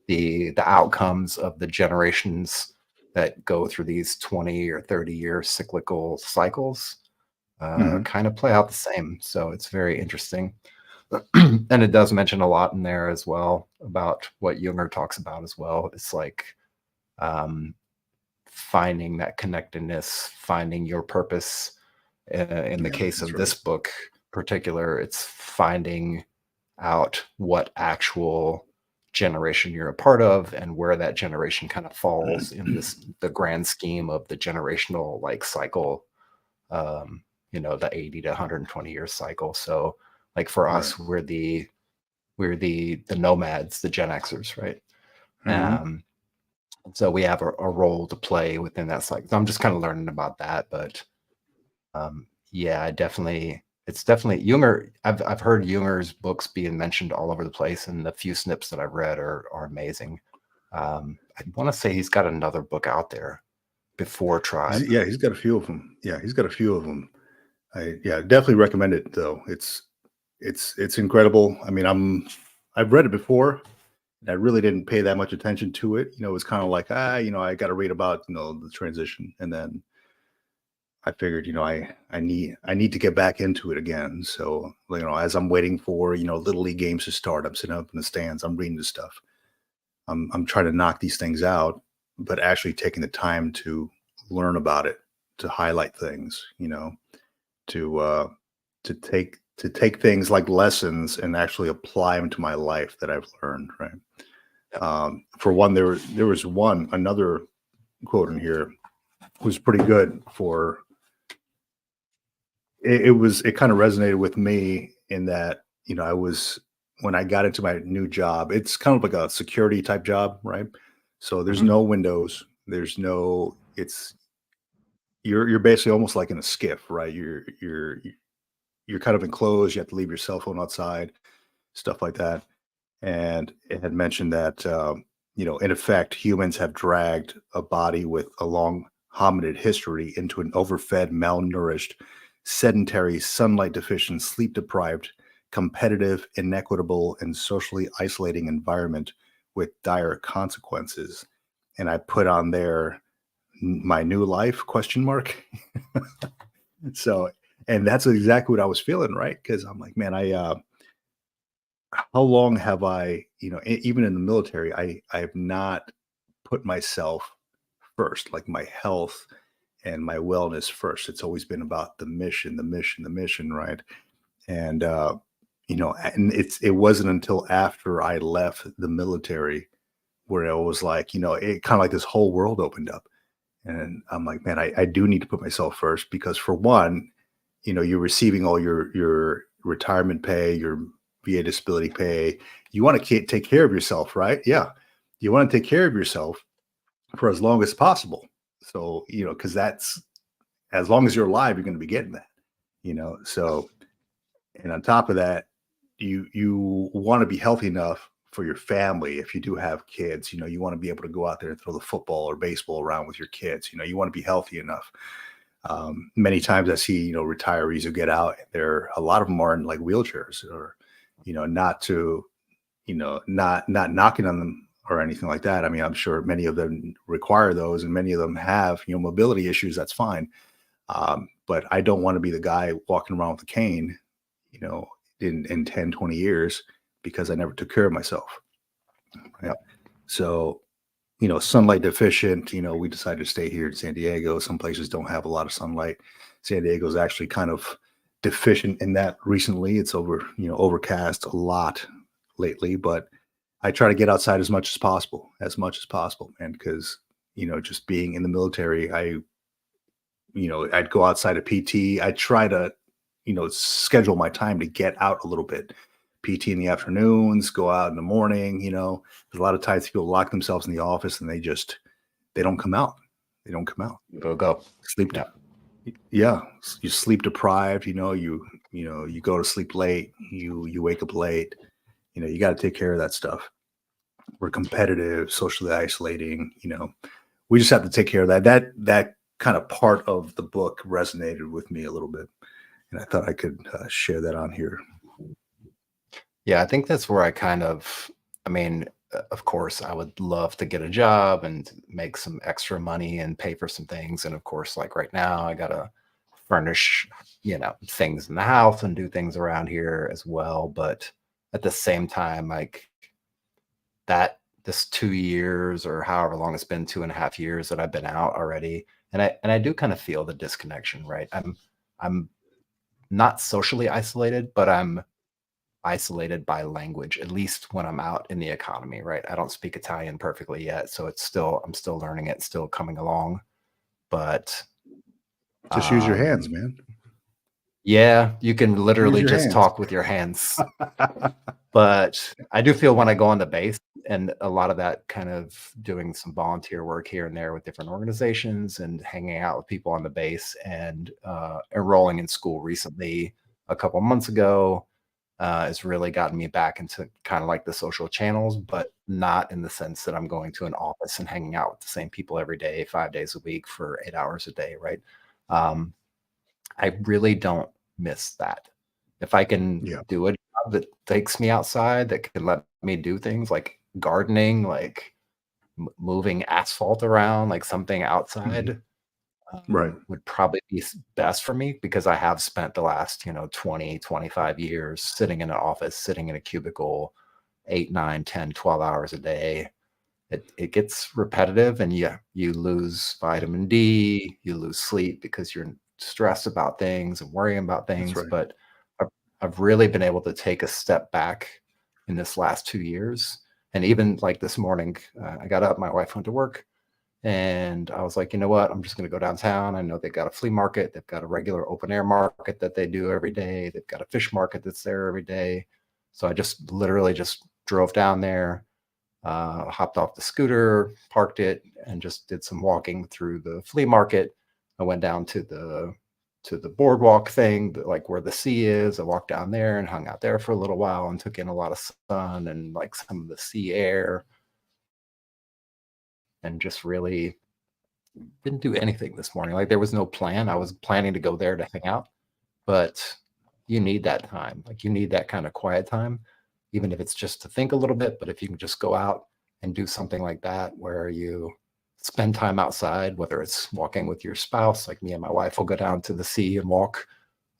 the outcomes of the generations that go through these 20 or 30 year cyclical cycles kind of play out the same. So it's very interesting. And it does mention a lot in there as well about what Junger talks about as well. It's like finding that connectedness, finding your purpose. In the case of this book particular, it's finding out what actual generation you're a part of and where that generation kind of falls in the grand scheme of the generational like cycle, the 80 to 120 year cycle. So like for us, we're the nomads, the Gen Xers, right? So we have a role to play within that cycle. So I'm just kind of learning about that, but yeah, it's definitely Junger. I've heard Junger's books being mentioned all over the place, and the few snips that I've read are amazing. I want to say he's got another book out there before Tribe. Yeah, he's got a few of them. I definitely recommend it though. It's incredible. I mean, I've read it before, and I really didn't pay that much attention to it. It was kind of like I got to read about the transition, and then I figured, I need to get back into it again. So, as I'm waiting for, little league games to start, I'm sitting up in the stands, I'm reading this stuff. I'm trying to knock these things out, but actually taking the time to learn about it, to highlight things, to take things like lessons and actually apply them to my life that I've learned. Right. For one, there was another quote in here was pretty good for. It kind of resonated with me in that, when I got into my new job, it's kind of like a security type job, right? So there's no windows, you're basically almost like in a skiff, right? You're kind of enclosed, you have to leave your cell phone outside, stuff like that. And it had mentioned that, in effect, humans have dragged a body with a long hominid history into an overfed, malnourished, sedentary, sunlight deficient, sleep deprived, competitive, inequitable, and socially isolating environment with dire consequences. And I put on there my new life question mark. So, and that's exactly what I was feeling, right? Because I'm like, man, how long have I, even in the military, I have not put myself first, like my health and my wellness first. It's always been about the mission, the mission, the mission, right? And and it wasn't until after I left the military where it was like, it kind of like this whole world opened up. And I'm like, man, I do need to put myself first because for one, you're receiving all your retirement pay, your VA disability pay. You want to take care of yourself, right? Yeah. You want to take care of yourself for as long as possible. So, because that's as long as you're alive, you're going to be getting that. So, and on top of that, you want to be healthy enough for your family. If you do have kids, you want to be able to go out there and throw the football or baseball around with your kids. You want to be healthy enough. Many times I see, retirees who get out, a lot of them are in like wheelchairs or, not to, not knocking on them or anything like that. I mean, I'm sure many of them require those and many of them have, mobility issues. That's fine. But I don't want to be the guy walking around with a cane, you know, in 10, 20 years because I never took care of myself. Right. Yep. So, sunlight deficient, we decided to stay here in San Diego. Some places don't have a lot of sunlight. San Diego is actually kind of deficient in that recently. It's overcast a lot lately, but I try to get outside as much as possible, man, because, just being in the military, I'd go outside of PT. I try to, schedule my time to get out a little bit. PT in the afternoons, go out in the morning. There's a lot of times people lock themselves in the office and they don't come out. They don't come out. Go. Sleep. Yeah. Yeah, you sleep deprived. You go to sleep late. You wake up late. You got to take care of that stuff. We're competitive, socially isolating. We just have to take care of that. That kind of part of the book resonated with me a little bit, and I thought I could share that on here. Yeah, I think that's where I mean, of course, I would love to get a job and make some extra money and pay for some things. And of course, like right now, I got to furnish, things in the house and do things around here as well. But at the same time, like this 2 years or however long it's been, 2.5 years that I've been out already. And I do kind of feel the disconnection, right? I'm not socially isolated, but I'm isolated by language, at least when I'm out in the economy, right? I don't speak Italian perfectly yet, so I'm still learning it, still coming along. But Just use your hands, um man. yeah, you can Use literally your just hands. talk with your hands. But I do feel when I go on the base and a lot of that kind of doing some volunteer work here and there with different organizations and hanging out with people on the base and enrolling in school recently a couple months ago has really gotten me back into kind of like the social channels, but not in the sense that I'm going to an office and hanging out with the same people every day, 5 days a week for 8 hours a day, right? Um, I really don't miss that. If I can Yeah, do a job that takes me outside, that can let me do things like gardening, like moving asphalt around, like something hmm, outside, right. would probably be best for me because I have spent the last, 20, 25 years sitting in an office, sitting in a cubicle, 8, 9, 10, 12 hours a day. It gets repetitive and you lose vitamin D, you lose sleep because you're stressed about things and worrying about That's things. right. But I've, I've really been able to take a step back in this last 2 years. And even like this morning, I got up, my wife went to work, and I was like, you know what? I'm just going to go downtown. I know they've got a flea market. They've got a regular open air market that they do every day. They've got a fish market that's there every day. So I just literally just drove down there, hopped off the scooter, parked it, and just did some walking through the flea market. I went down to the boardwalk thing, like where the sea is. I walked down there and hung out there for a little while and took in a lot of sun and like some of the sea air, and just really didn't do anything this morning. Like there was no plan. I was planning to go there to hang out, but you need that time. Like, you need that kind of quiet time, even if it's just to think a little bit. But if you can just go out and do something like that, where you spend time outside, whether it's walking with your spouse, like me and my wife will go down to the sea and walk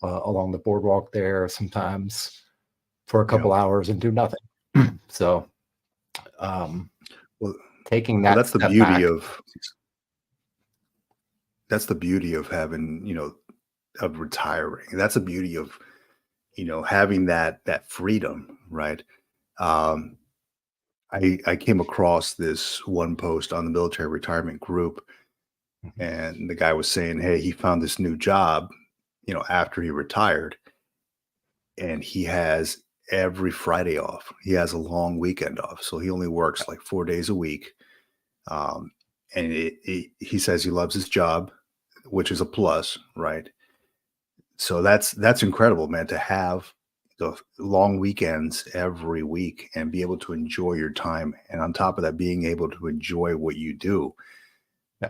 along the boardwalk there sometimes for a Yeah. couple hours and do nothing. So um, Well, taking well, that that's the step beauty back. of having, of retiring. That's the beauty of, having that freedom, right? Um, I came across this one post on the military retirement group, Mhm. and the guy was saying, hey, he found this new job, after he retired, and he has every Friday off. He has a long weekend off, so he only works like 4 days a week. Um, and he says he loves his job, which is a plus, right? So that's incredible, man, to have the long weekends every week and be able to enjoy your time. And on top of that, being able to enjoy what you do.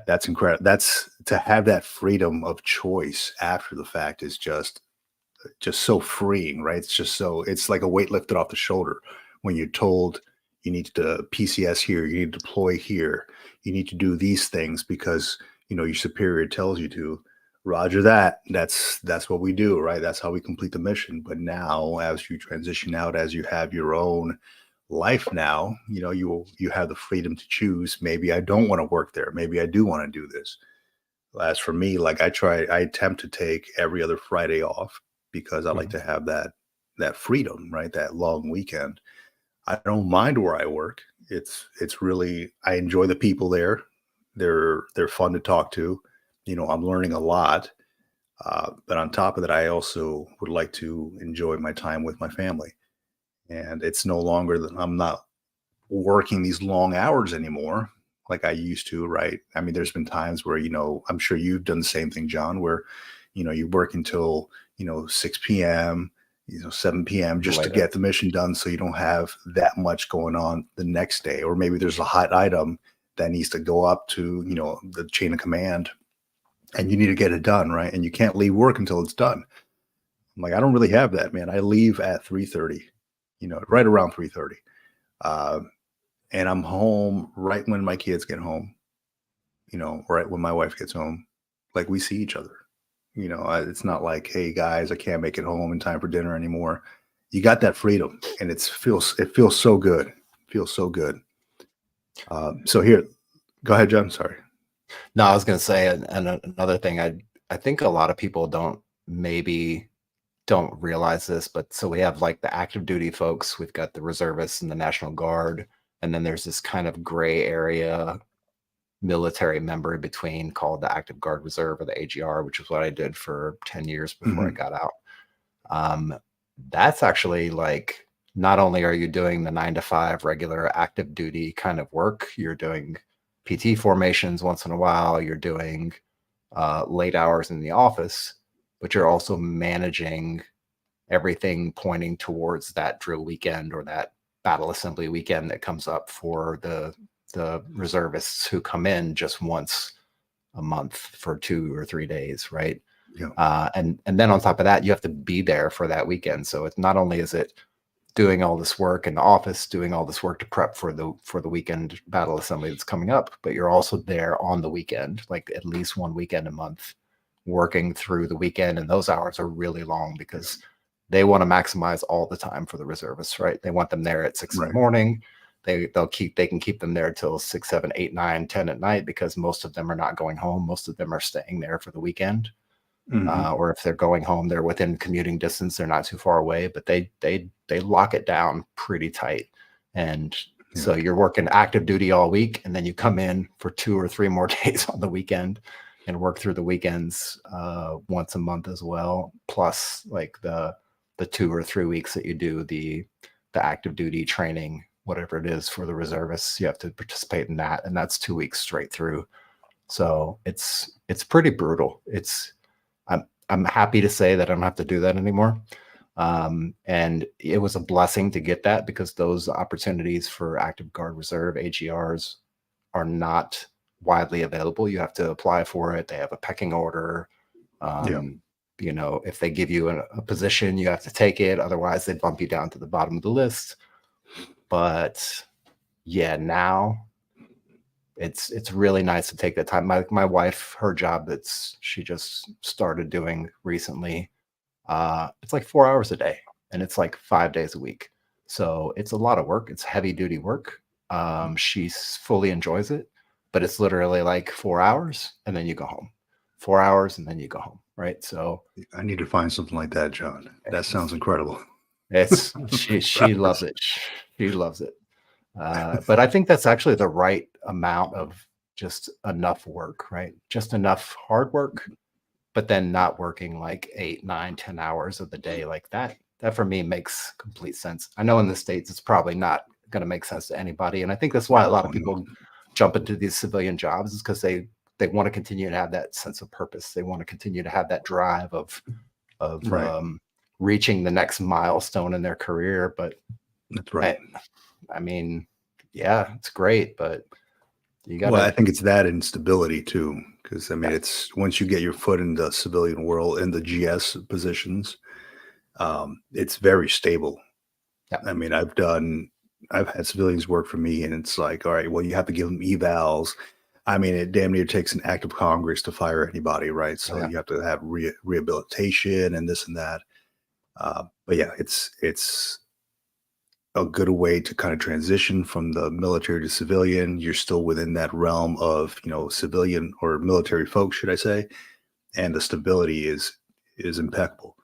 That's incredible. That's to have that freedom of choice after the fact is just so freeing, right? It's like a weight lifted off the shoulder when you're told you need to PCS here, you need to deploy here, you need to do these things because your superior tells you to. Roger that. That's what we do, right? That's how we complete the mission. But now, as you transition out, as you have your own life now, you have the freedom to choose. Maybe I don't want to work there. Maybe I do want to do this. As for me, like I attempt to take every other Friday off because I like Mhm. to have that freedom, right? That long weekend. I don't mind where I work. It's really I enjoy the people there. They're fun to talk to. I'm learning a lot. But on top of that, I also would like to enjoy my time with my family. And it's no longer that I'm not working these long hours anymore like I used to, right? I mean, there's been times where, I'm sure you've done the same thing, John, where, you work until, 6 p.m., 7 p.m. just to Later. get the mission done so you don't have that much going on the next day. Or maybe there's a hot item that needs to go up to, the chain of command and you need to get it done, right? And you can't leave work until it's done. I'm like, I don't really have that, man. I leave at 3:30, right around 3:30. Uh, and I'm home right when my kids get home, right when my wife gets home. Like we see each other. It's not like, hey guys, I can't make it home in time for dinner anymore. You got that freedom, and it feels so good. Feels so good. So here, go ahead, John. Sorry. No, I was going to say, and another thing, I think a lot of people maybe don't realize this, but so we have like the active duty folks, we've got the reservists and the National Guard, and then there's this kind of gray area military member in between called the Active Guard Reserve, or the AGR, which is what I did for 10 years before I Hmm. got out. Um, that's actually like, not only are you doing the 9 to 5 regular active duty kind of work, you're doing PT formations once in a while, you're doing late hours in the office, but you're also managing everything pointing towards that drill weekend or that battle assembly weekend that comes up for the reservists who come in just once a month for 2 or 3 days, right? Yeah. And then on top of that, you have to be there for that weekend. So it's not only is it doing all this work in the office, doing all this work to prep for the weekend battle assembly that's coming up, but you're also there on the weekend, like at least one weekend a month, working through the weekend. And those hours are really long Yeah. because they want to maximize all the time for the reservists, right? They want them there at 6 in the Right. morning. They can keep them there till 6, 7, 8, 9, 10 at night, because most of them are not going home. Most of them are staying there for the weekend. Hmm. Or if they're going home, they're within commuting distance. They're not too far away, but they lock it down pretty tight. And Yeah. so you're working active duty all week, and then you come in for 2 or 3 more days on the weekend and work through the weekends once a month as well. Plus, like the 2 or 3 weeks that you do the active duty training, whatever it is for the reservists, you have to participate in that, and that's 2 weeks straight through. So it's pretty brutal. I'm happy to say that I don't have to do that anymore. And it was a blessing to get that, because those opportunities for Active Guard Reserve AGRs are not widely available. You have to apply for it. They have a pecking order, Yeah. um, if they give you a position, you have to take it. Otherwise, they bump you down to the bottom of the list. But yeah, now it's really nice to take that time. My wife, her job she just started doing recently, it's like 4 hours a day, and it's like 5 days a week. So it's a lot of work. It's heavy duty work. She fully enjoys it, but it's literally like 4 hours and then you go home. 4 hours and then you go home, right? So I need to find something like that, John. That sounds incredible. she loves it. She loves it. But I think that's actually the right amount of just enough work, right? Just enough hard work, but then not working like 8, 9, 10 hours of the day like that. That for me makes complete sense. I know in the States, it's probably not going to make sense to anybody. And I think that's why a lot of people jump into these civilian jobs, is because they want to continue to have that sense of purpose. They want to continue to have that drive of Right. reaching the next milestone in their career. But That's right. I mean, yeah, it's great, but you got Well, to. I think it's that instability too, because I mean, it's once you get your foot in the civilian world in the GS positions, it's very stable. Yeah. I mean, I've had civilians work for me, and it's like, all right, well, you have to give them evals. I mean, it damn near takes an act of Congress to fire anybody, right? So Yeah. you have to have rehabilitation and this and that. But yeah, it's a good way to kind of transition from the military to civilian. You're still within that realm of, civilian or military folks, should I say? And the stability is impeccable.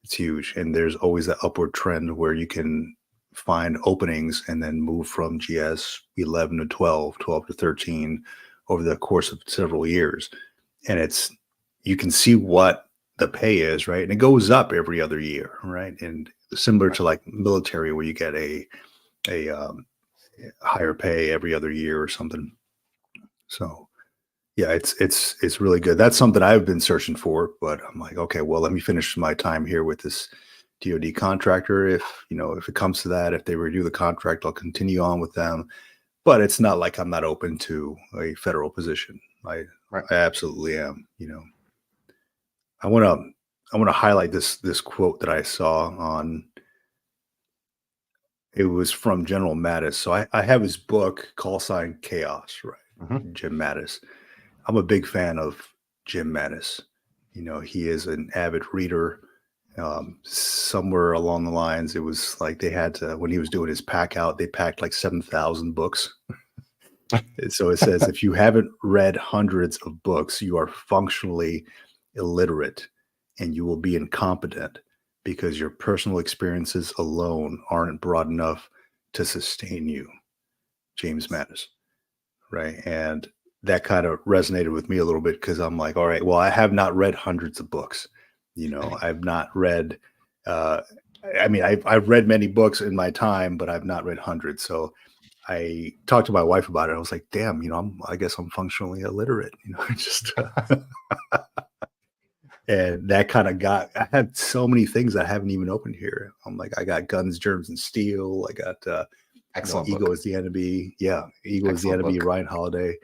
It's huge, and there's always that upward trend where you can find openings and then move from GS 11 to 12, 12 to 13 over the course of several years. And you can see what the pay is, right? And it goes up every other year, right? And similar to like military, where you get a higher pay every other year or something. So yeah, it's really good. That's something I've been searching for, but I'm like, okay, well, let me finish my time here with this DoD contractor. If it comes to that, if they renew the contract, I'll continue on with them. But it's not like I'm not open to a federal position. I Right. I absolutely am. I want to highlight this quote that I saw on. It was from General Mattis. So I have his book, Call Sign Chaos, right? Mhm. Jim Mattis. I'm a big fan of Jim Mattis. He is an avid reader. Somewhere along the lines, it was like they had to, when he was doing his pack out, they packed like 7,000 books. And so it says, if you haven't read hundreds of books, you are functionally illiterate and you will be incompetent because your personal experiences alone aren't broad enough to sustain you. James Mattis. Right. And that kind of resonated with me a little bit, because I'm like, all right, well, I have not read hundreds of books. I've not read, uh, I mean, I've read many books in my time, but I've not read hundreds. So I talked to my wife about it. I was like, damn, I guess I'm functionally illiterate, just, and that kind of I had so many things I haven't even opened here. I'm like, I got Guns, Germs, and Steel. I got, Excellent Ego book. is the Enemy. Yeah. Ego is the Excellent Enemy, book. Ryan Holiday.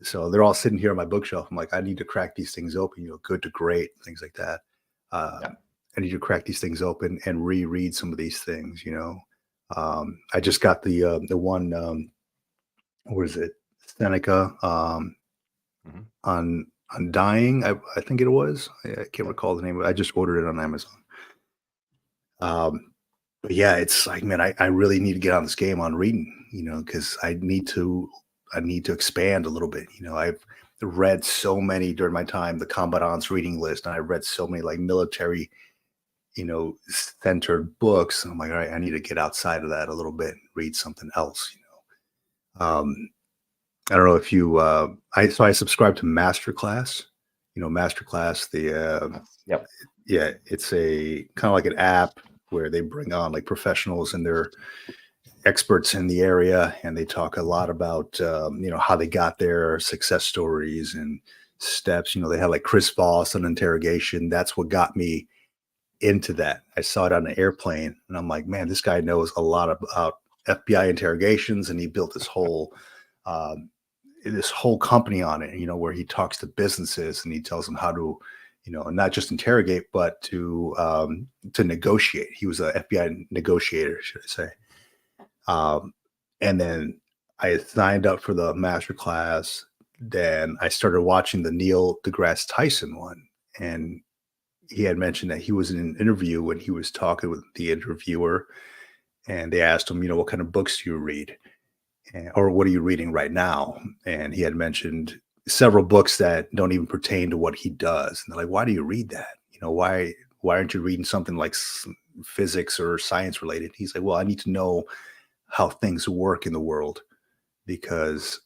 So they're all sitting here on my bookshelf. I'm like, I need to crack these things open, good to great, things like that. Yeah. I need to crack these things open and reread some of these things. I just got the one, what is it? Seneca, Mhm. on dying. I think it was. I can't Yep. recall the name of it. I just ordered it on Amazon. But yeah, it's like, man, I really need to get on this game on reading, because I need to expand a little bit. I've read so many during my time, the combatants reading list, and I read so many like military, centered books. And I'm like, all right, I need to get outside of that a little bit and read something else. I don't know if you I subscribe to Masterclass, Masterclass, Yep. yeah, it's a kind of like an app where they bring on like professionals and they're experts in the area, and they talk a lot about how they got there, success stories and steps. They had like Chris Voss on interrogation. That's what got me into that. I saw it on an airplane, and I'm like, man, this guy knows a lot about FBI interrogations, and he built um, this whole company on it. Where he talks to businesses and he tells them how to not just interrogate, but to negotiate. He was a FBI negotiator, should I say. And then I signed up for the master class. Then I started watching the Neil deGrasse Tyson one. And he had mentioned that he was in an interview when he was talking with the interviewer. And they asked him, what kind of books do you read? Or what are you reading right now? And he had mentioned several books that don't even pertain to what he does. And they're like, why do you read that? Why aren't you reading something like physics or science related? He's like, well, I need to know how things work in the world, because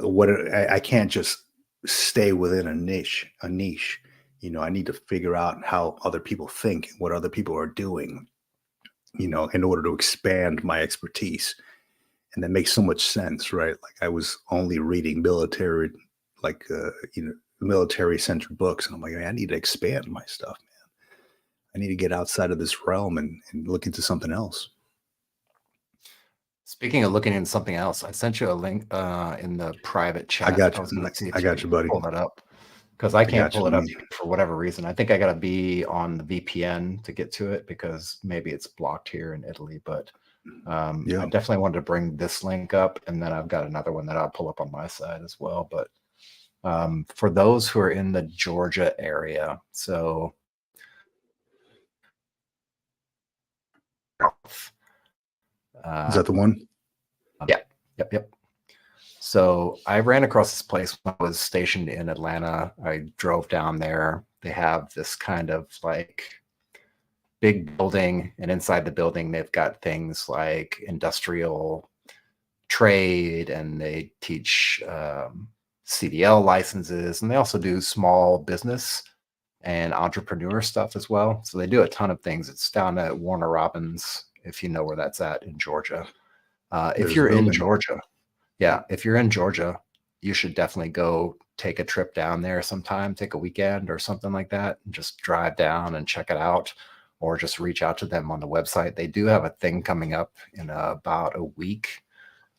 I can't just stay within a niche. I need to figure out how other people think, what other people are doing, in order to expand my expertise. And that makes so much sense, right? Like, I was only reading military, like, military centered books. And I'm like, man, I need to expand my stuff, man. I need to get outside of this realm and look into something else. Speaking of looking into something else, I sent you a link in the private chat. I got you. was going to see if I got you, buddy. pull that up, because I can't got you. pull it up for whatever reason. I think I got to be on the VPN to get to it, because maybe it's blocked here in Italy. But I definitely wanted to bring this link up, and then I've got another one that I'll pull up on my side as well. But for those who are in the Georgia area, so is that the one? Yep. So I ran across this place when I was stationed in Atlanta. I drove down there. They have this kind of like big building, and inside the building, they've got things like industrial trade, and they teach CDL licenses, and they also do small business and entrepreneur stuff as well. So they do a ton of things. It's down at Warner Robins, if you know where that's at in Georgia. If you're in Georgia, you should definitely go take a trip down there sometime, take a weekend or something like that, and just drive down and check it out, or just reach out to them on the website. They do have a thing coming up in about a week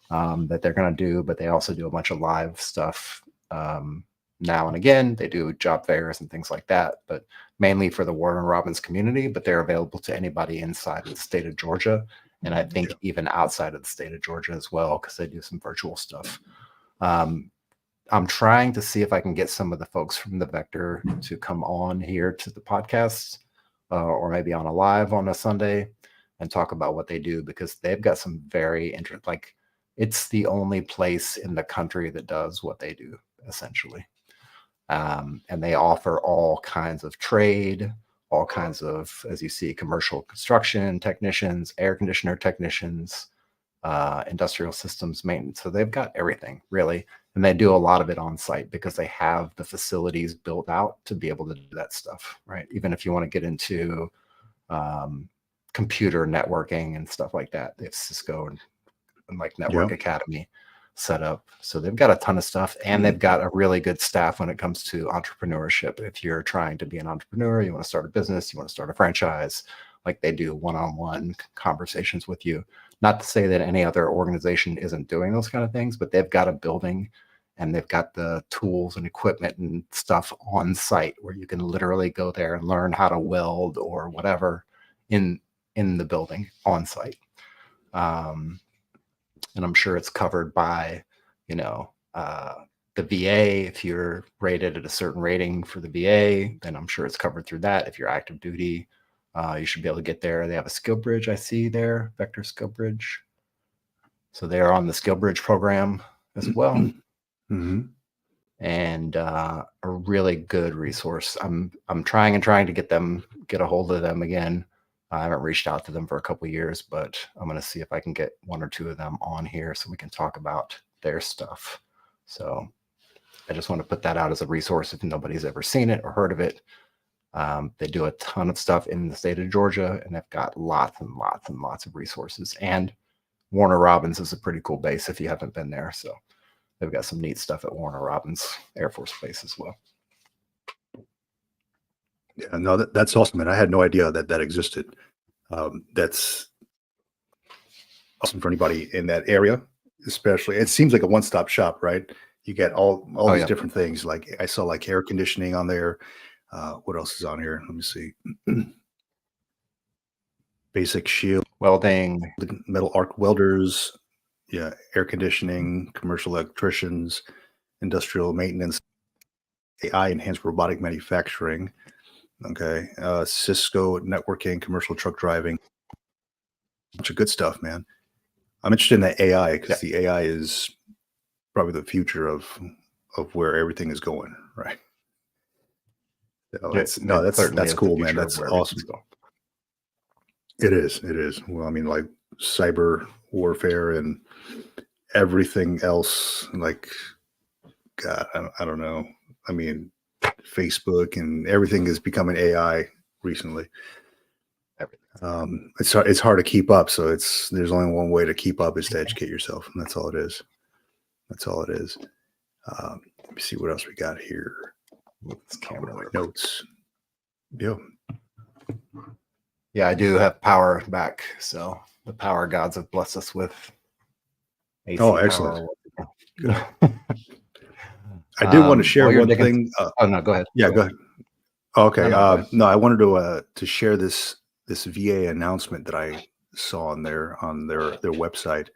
that they're going to do, but they also do a bunch of live stuff now and again. They do job fairs and things like that, but mainly for the Warner Robins community, but they're available to anybody inside the state of Georgia. And I think even outside of the state of Georgia as well, because they do some virtual stuff. I'm trying to see if I can get some of the folks from the Vector to come on here to the podcast, or maybe on a live on a Sunday, and talk about what they do, because they've got some very interesting, like, it's the only place in the country that does what they do, essentially. And they offer all kinds of trade, all kinds of, as you see, commercial construction technicians, air conditioner technicians, industrial systems maintenance. So they've got everything, really. And they do a lot of it on site, because they have the facilities built out to be able to do that stuff, right? Even if you want to get into computer networking and stuff like that, they have Cisco and like Network Academy set up. So they've got a ton of stuff, and they've got a really good staff when it comes to entrepreneurship. If you're trying to be an entrepreneur, you want to start a business, you want to start a franchise, like, they do one-on-one conversations with you. Not to say that any other organization isn't doing those kind of things, but they've got a building, and they've got the tools and equipment and stuff on site where you can literally go there and learn how to weld or whatever in the building on site. And I'm sure it's covered by, the VA. If you're rated at a certain rating for the VA, then I'm sure it's covered through that. If you're active duty, you should be able to get there. They have a skill bridge, I see there, Vector Skill Bridge. So they're on the Skill Bridge program as well. And a really good resource. I'm trying to get a hold of them again. I haven't reached out to them for a couple of years, but I'm going to see if I can get one or two of them on here so we can talk about their stuff. So I just want to put that out as a resource if nobody's ever seen it or heard of it. They do a ton of stuff in the state of Georgia, and they've got lots and lots and lots of resources. And Warner Robins is a pretty cool base if you haven't been there. So they've got some neat stuff at Warner Robins Air Force Base as well. Yeah, no, that's awesome, man. I had no idea that existed. That's awesome for anybody in that area, especially. It seems like a one-stop shop, right? You get all these different things. Like, I saw like air conditioning on there. What else is on here? Let me see. Basic shield, Welding. metal arc welders, yeah, air conditioning, commercial electricians, industrial maintenance, AI enhanced robotic manufacturing. Okay, Cisco networking, commercial truck driving, bunch of good stuff, man. I'm interested in that AI because the AI is probably the future of where everything is going, right? So Certainly that's is the cool, man. future of That's where everything's awesome. going. It is. It is. Well, I mean, like cyber warfare and everything else. Like, God, I don't know. I mean, Facebook and everything is becoming AI recently. It's hard to keep up. So there's only one way to keep up is to educate yourself, and that's all it is. That's all it is. Let me see what else we got here. This camera My work. notes. Yeah. Yeah, I do have power back, so the power gods have blessed us with AC Oh, power. excellent. Good. I I did want to share one digging, thing. oh no, go ahead. Yeah, go ahead. Okay. No, go ahead. No, I wanted to share this VA announcement that I saw on their website.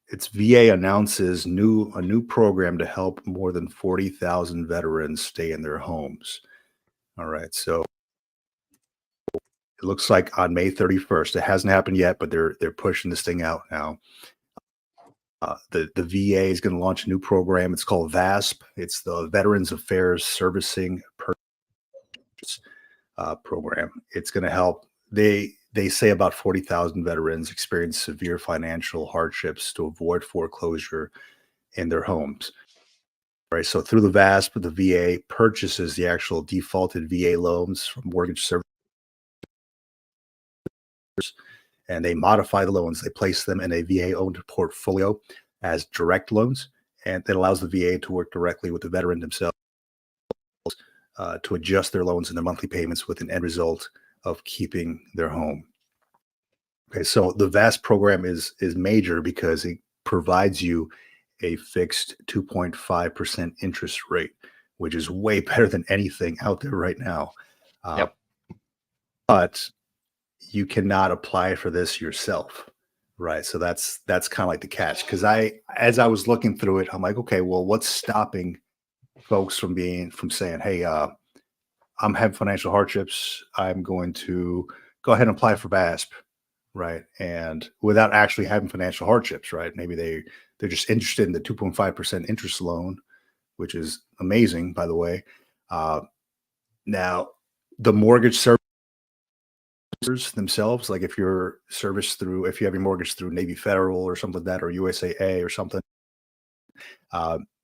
It's VA announces a new program to help more than 40,000 veterans stay in their homes. All right. So it looks like on May 31st, it hasn't happened yet, but they're pushing this thing out now. The VA is going to launch a new program. It's called VASP. It's the Veterans Affairs Servicing Purchase program. It's going to help. They say about 40,000 veterans experience severe financial hardships to avoid foreclosure in their homes. Right. So through the VASP, the VA purchases the actual defaulted VA loans from mortgage servicers, and they modify the loans. They place them in a VA-owned portfolio as direct loans, and it allows the VA to work directly with the veteran themselves to adjust their loans and their monthly payments with an end result of keeping their home. Okay, so the VASP program is major because it provides you a fixed 2.5% interest rate, which is way better than anything out there right now. Yep. But you cannot apply for this yourself, right? So that's kind of like the catch. Because as I was looking through it, I'm like, okay, well, what's stopping folks from saying, hey, I'm having financial hardships. I'm going to go ahead and apply for VASP, right? And without actually having financial hardships, right? Maybe they're just interested in the 2.5% interest loan, which is amazing, by the way. Now, the mortgage servicers themselves, like if you have your mortgage through Navy Federal or something like that, or USAA or something,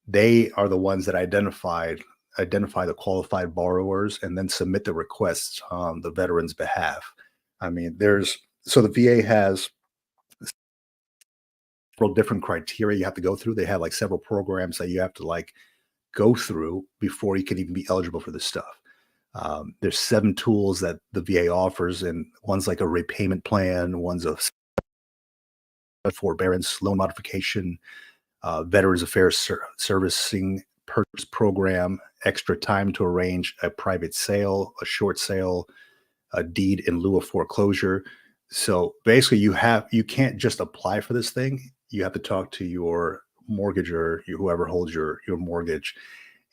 they are the ones that identify the qualified borrowers and then submit the requests on the veteran's behalf. I mean, so the VA has several different criteria you have to go through. They have like several programs that you have to like go through before you can even be eligible for this stuff. There's 7 tools that the VA offers, and one's like a repayment plan, one's a forbearance, loan modification, Veterans Affairs Servicing Purchase Program, extra time to arrange a private sale, a short sale, a deed in lieu of foreclosure. So basically, you can't just apply for this thing. You have to talk to your mortgager, whoever holds your mortgage,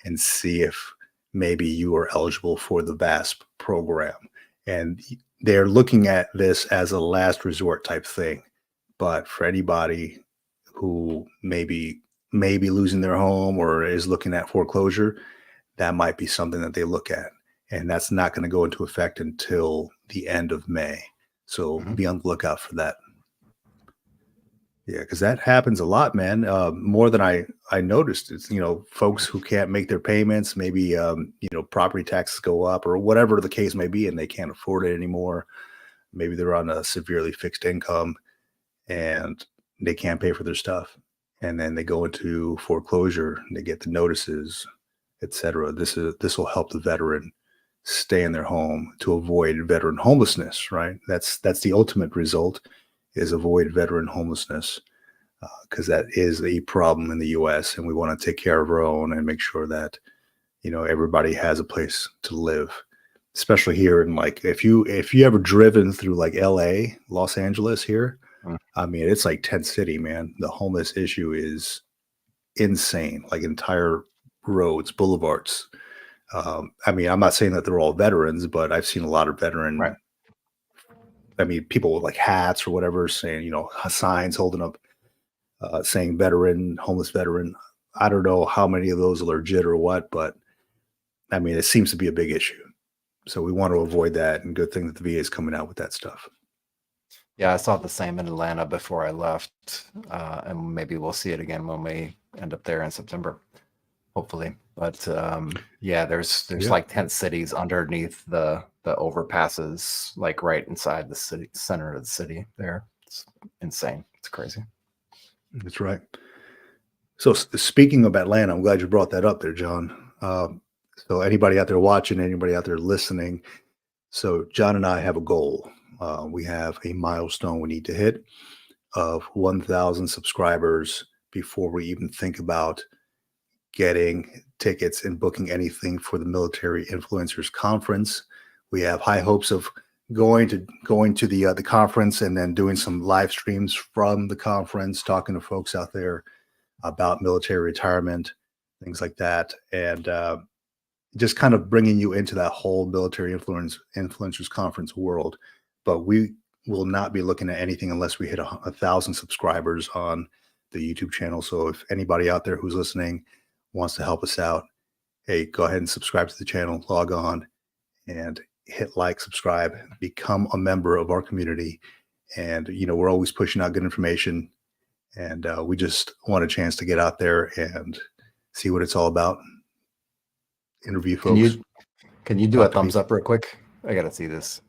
and see if maybe you are eligible for the VASP program. And they're looking at this as a last resort type thing. But for anybody who maybe losing their home or is looking at foreclosure, that might be something that they look at. And that's not going to go into effect until the end of May. So be on the lookout for that. Yeah, because that happens a lot, man. More than I noticed. It's, folks who can't make their payments, maybe property taxes go up or whatever the case may be, and they can't afford it anymore. Maybe they're on a severely fixed income and they can't pay for their stuff. And then they go into foreclosure and they get the notices, etc. This will help the veteran stay in their home to avoid veteran homelessness, right? That's the ultimate result, is avoid veteran homelessness, because that is a problem in the U.S. and we want to take care of our own and make sure that everybody has a place to live, especially here in like if you ever driven through like LA, Los Angeles here, Mm. I mean, it's like tent city, man. The homeless issue is insane, like entire roads, boulevards. I mean, I'm not saying that they're all veterans, but I've seen a lot of Right. people with like hats or whatever saying, signs holding up, saying veteran, homeless veteran. I don't know how many of those are legit or what, but I mean, it seems to be a big issue. So we want to avoid that. And good thing that the VA is coming out with that stuff. Yeah, I saw the same in Atlanta before I left, and maybe we'll see it again when we end up there in September, hopefully. But yeah, there's Yeah. like tent cities underneath the overpasses, like right inside the city center of the city. There, it's insane. It's crazy. That's right. So speaking of Atlanta, I'm glad you brought that up there, John. So anybody out there watching, anybody out there listening, so John and I have a goal. We have a milestone we need to hit of 1,000 subscribers before we even think about getting tickets and booking anything for the Military Influencers Conference. We have high hopes of going to the conference and then doing some live streams from the conference, talking to folks out there about military retirement, things like that, and just kind of bringing you into that whole military influencers conference world. But we will not be looking at anything unless we hit 1,000 subscribers on the YouTube channel. So if anybody out there who's listening wants to help us out, hey, go ahead and subscribe to the channel, log on and hit like, subscribe, become a member of our community. And, we're always pushing out good information. And we just want a chance to get out there and see what it's all about. Interview folks. Can you do a thumbs up real quick? I gotta see this.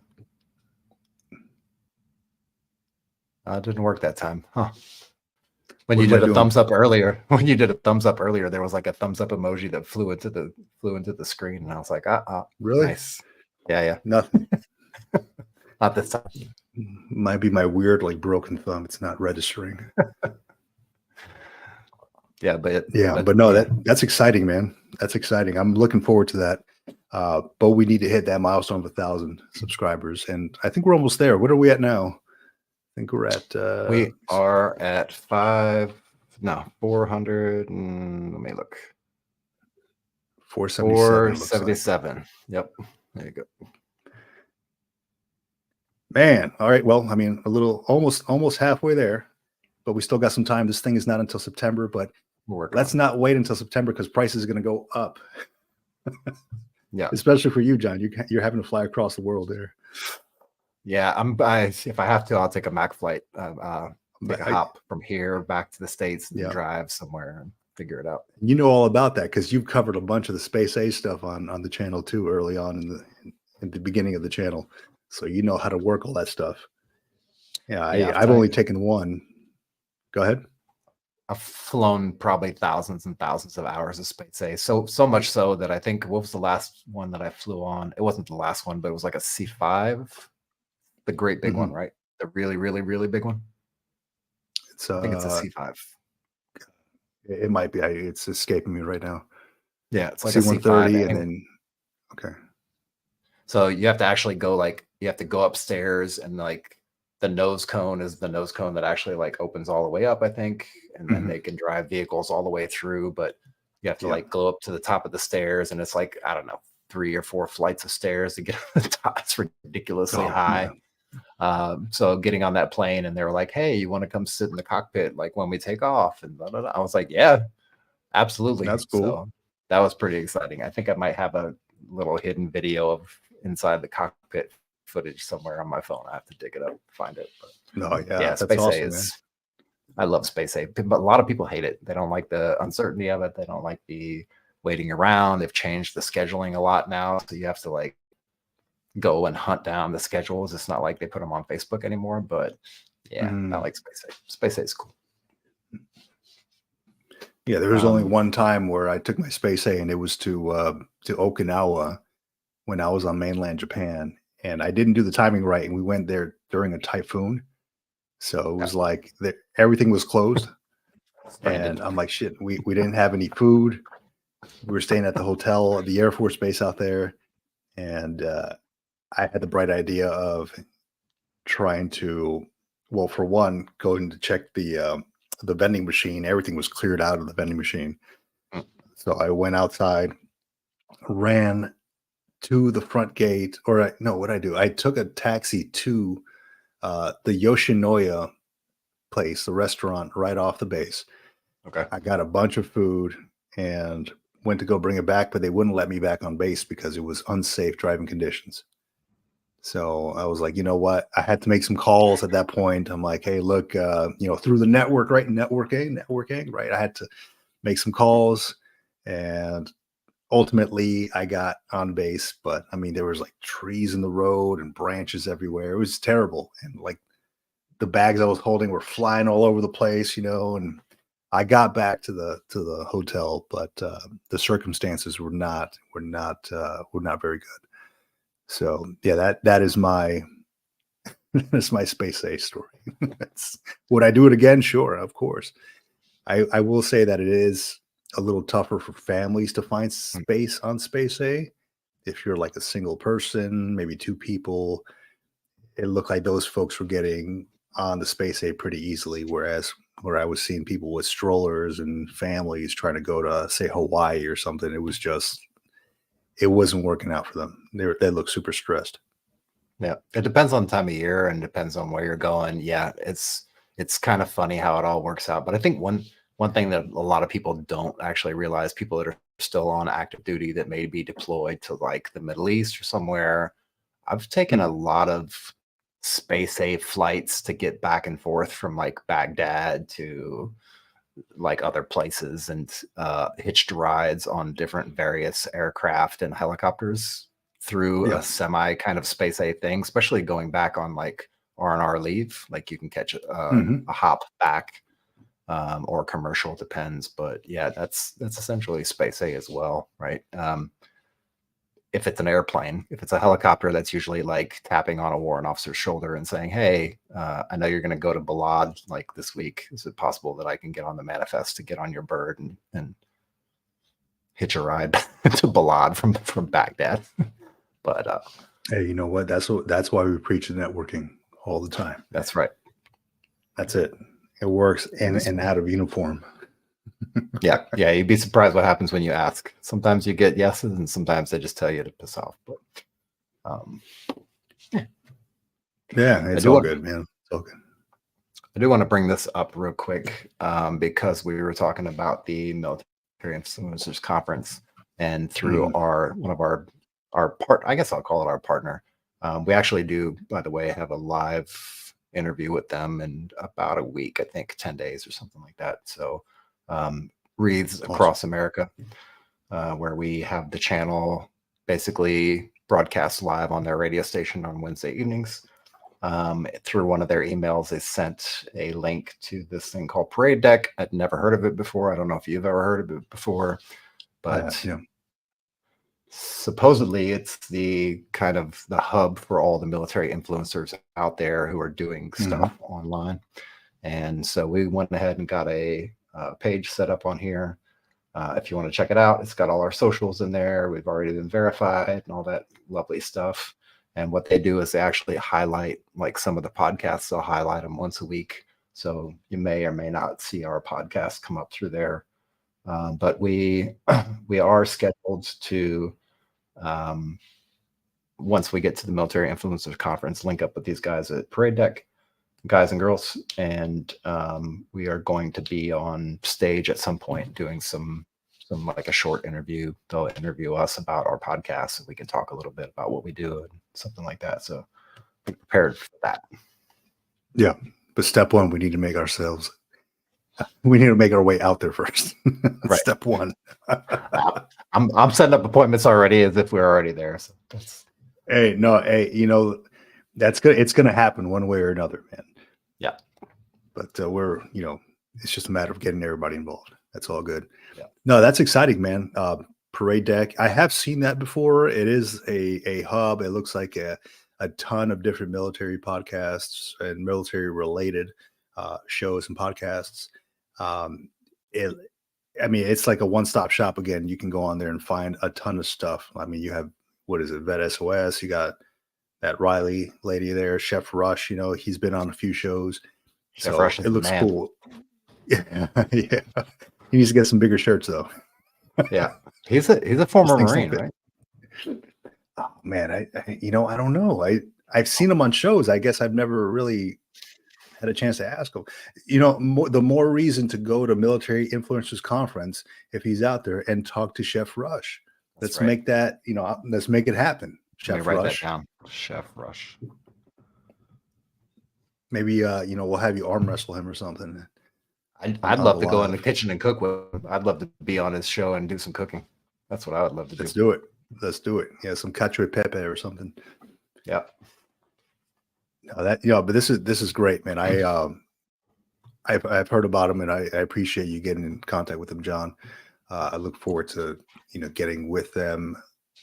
It didn't work that time, huh? When you did a thumbs up earlier, there was like a thumbs up emoji that flew into the screen, and I was like, really? Nice. Yeah. Nothing. Not this time. Might be my weird, like broken thumb. It's not registering. But no, that's exciting, man. That's exciting. I'm looking forward to that. But we need to hit that milestone of 1,000 subscribers, and I think we're almost there. What are we at now? I think we're at. We are at 400. Let me look. 477. 477. Yep. There you go. Man, all right. Well, I mean, almost halfway there, but we still got some time. This thing is not until September, but let's not wait until September because prices are going to go up. Yeah, especially for you, John. You're having to fly across the world there. Yeah, if I have to, I'll take a Mac flight. Take a hop from here back to the States and drive somewhere and figure it out. You know all about that because you've covered a bunch of the Space A stuff on the channel too early on in the beginning of the channel. So you know how to work all that stuff. Yeah, I've only taken one. Go ahead. I've flown probably thousands and thousands of hours of Space A. So much so that I think, what was the last one that I flew on? It wasn't the last one, but it was like a C5, the great big one, right? The really, really, really big one. I think it's a C5. It might be. It's escaping me right now. Yeah, it's like C-130 a C5. and then, okay. So you have to actually you have to go upstairs, and like the nose cone is the nose cone that actually like opens all the way up, I think. And then they can drive vehicles all the way through, but you have to like go up to the top of the stairs, and it's like, I don't know, 3 or 4 flights of stairs to get to the top. It's ridiculously high. So getting on that plane, and they were like, hey, you want to come sit in the cockpit like when we take off? And blah, blah, blah. I was like, yeah, absolutely. That's cool. So that was pretty exciting. I think I might have a little hidden video of inside the cockpit footage somewhere on my phone. I have to dig it up, find it. But that's Space awesome, A is, man. I love Space A, but a lot of people hate it. They don't like the uncertainty of it. They don't like the waiting around. They've changed the scheduling a lot now, so you have to like go and hunt down the schedules. It's not like they put them on Facebook anymore, but I like Space A. Space A is cool. Yeah, there was only one time where I took my Space A, and it was to Okinawa when I was on mainland Japan, and I didn't do the timing right, and we went there during a typhoon, so it was like everything was closed, and I'm like, shit, we didn't have any food, We were staying at the hotel at the Air Force Base out there, and I had the bright idea of trying to, well, for one, going to check the vending machine. Everything was cleared out of the vending machine, Mm. so I went outside, ran to the front gate, or no, what I do? I took a taxi to the Yoshinoya place, the restaurant right off the base. Okay. I got a bunch of food and went to go bring it back, but they wouldn't let me back on base because it was unsafe driving conditions. So I was like, you know what? I had to make some calls at that point. I'm like, hey, look, through the network, right? Networking, right? I had to make some calls, and ultimately I got on base. But I mean, there was like trees in the road and branches everywhere. It was terrible. And like the bags I was holding were flying all over the place, and I got back to the hotel, but the circumstances were not very good. So yeah, that is my that's my space A story. Would I do it again? Sure, of course. I will say that it is a little tougher for families to find Mm. space on space A. If you're like a single person, maybe two people, it looked like those folks were getting on the space A pretty easily. Whereas where I was seeing people with strollers and families trying to go to, say, Hawaii or something, it wasn't working out for them. They look super stressed. Yeah, it depends on the time of year and depends on where you're going. Yeah, it's kind of funny how it all works out. But I think one thing that a lot of people don't actually realize, people that are still on active duty that may be deployed to like the Middle East or somewhere. I've taken a Mm. lot of space safe flights to get back and forth from like Baghdad to like other places, and hitched rides on different various aircraft and helicopters through Yeah. a semi kind of space A thing, especially going back on like R&R leave. Like you can catch Hmm. a hop back, or commercial, depends. But yeah, that's essentially space A as well, right? If it's an airplane, if it's a helicopter, that's usually like tapping on a warrant officer's shoulder and saying, "Hey, I know you're going to go to Balad like this week. Is it possible that I can get on the manifest to get on your bird and hitch a ride to Balad from Baghdad?" But Hey, you know what? That's why we preach networking all the time. that's right. That's it. It works You'd in be, and out of uniform. yeah, yeah. You'd be surprised what happens when you ask. Sometimes you get yeses, and sometimes they just tell you to piss off. But um, Yeah, I it's do all want good, man. It's all good. I do want to bring this up real quick, because we were talking about the military influencers conference, and through Mhm. one of our part, I guess I'll call it our partner. We actually do, by the way, have a live interview with them in about a week, I think 10 days or something like that. So, Wreaths Awesome. Across America, where we have the channel basically broadcast live on their radio station on Wednesday evenings. Through one of their emails, they sent a link to this thing called Parade Deck. I'd never heard of it before. I don't know if you've ever heard of it before, I have, but yeah. supposedly it's the kind of the hub for all the military influencers out there who are doing Mhm. stuff online. And so we went ahead and got a page set up on here. If you want to check it out, it's got all our socials in there. We've already been verified and all that lovely stuff. And what they do is they actually highlight like some of the podcasts. They'll highlight them once a week. So you may or may not see our podcast come up through there. But we we are scheduled to, um, once we get to the Military Influencers Conference, link up with these guys at Parade Deck, guys and girls, and we are going to be on stage at some point doing some like a short interview. They'll interview us about our podcast, and we can talk a little bit about what we do and something like that. So be prepared for that. Yeah. But step one, we need to make our way out there first. Right. Step one. I'm setting up appointments already as if we're already there. So that's Hey, no, hey, that's good. It's gonna happen one way or another, man. yeah, But it's just a matter of getting everybody involved. That's all good. yeah. No, that's exciting, man. Parade Deck. I have seen that before. It is a hub. It looks like a ton of different military podcasts and military related shows and podcasts. Um, it I mean, it's like a one-stop shop again. You can go on there and find a ton of stuff. I mean, you have, what is it, Vet SOS, you got that Riley lady there, Chef Rush, he's been on a few shows. Chef So Rush is it the looks man. cool. Yeah. Yeah. He needs to get some bigger shirts though. Yeah. He's a former Things don't Marine, fit. right? Oh man, I don't know. I've seen him on shows. I guess I've never really had a chance to ask him. The more reason to go to Military Influencers Conference if he's out there and talk to Chef Rush. That's Let's right. make that, let's make it happen. Let me Chef write that Rush. down. Chef Rush. Maybe we'll have you arm wrestle him or something. I'd on love the to go in the live. kitchen and cook with him. I'd love to be on his show and do some cooking. That's what I would love to do. Let's do it. Let's do it. Yeah, some cacio e pepe or something. Yeah. No, but this is great, man. I've heard about him, and I appreciate you getting in contact with him, John. I look forward to getting with them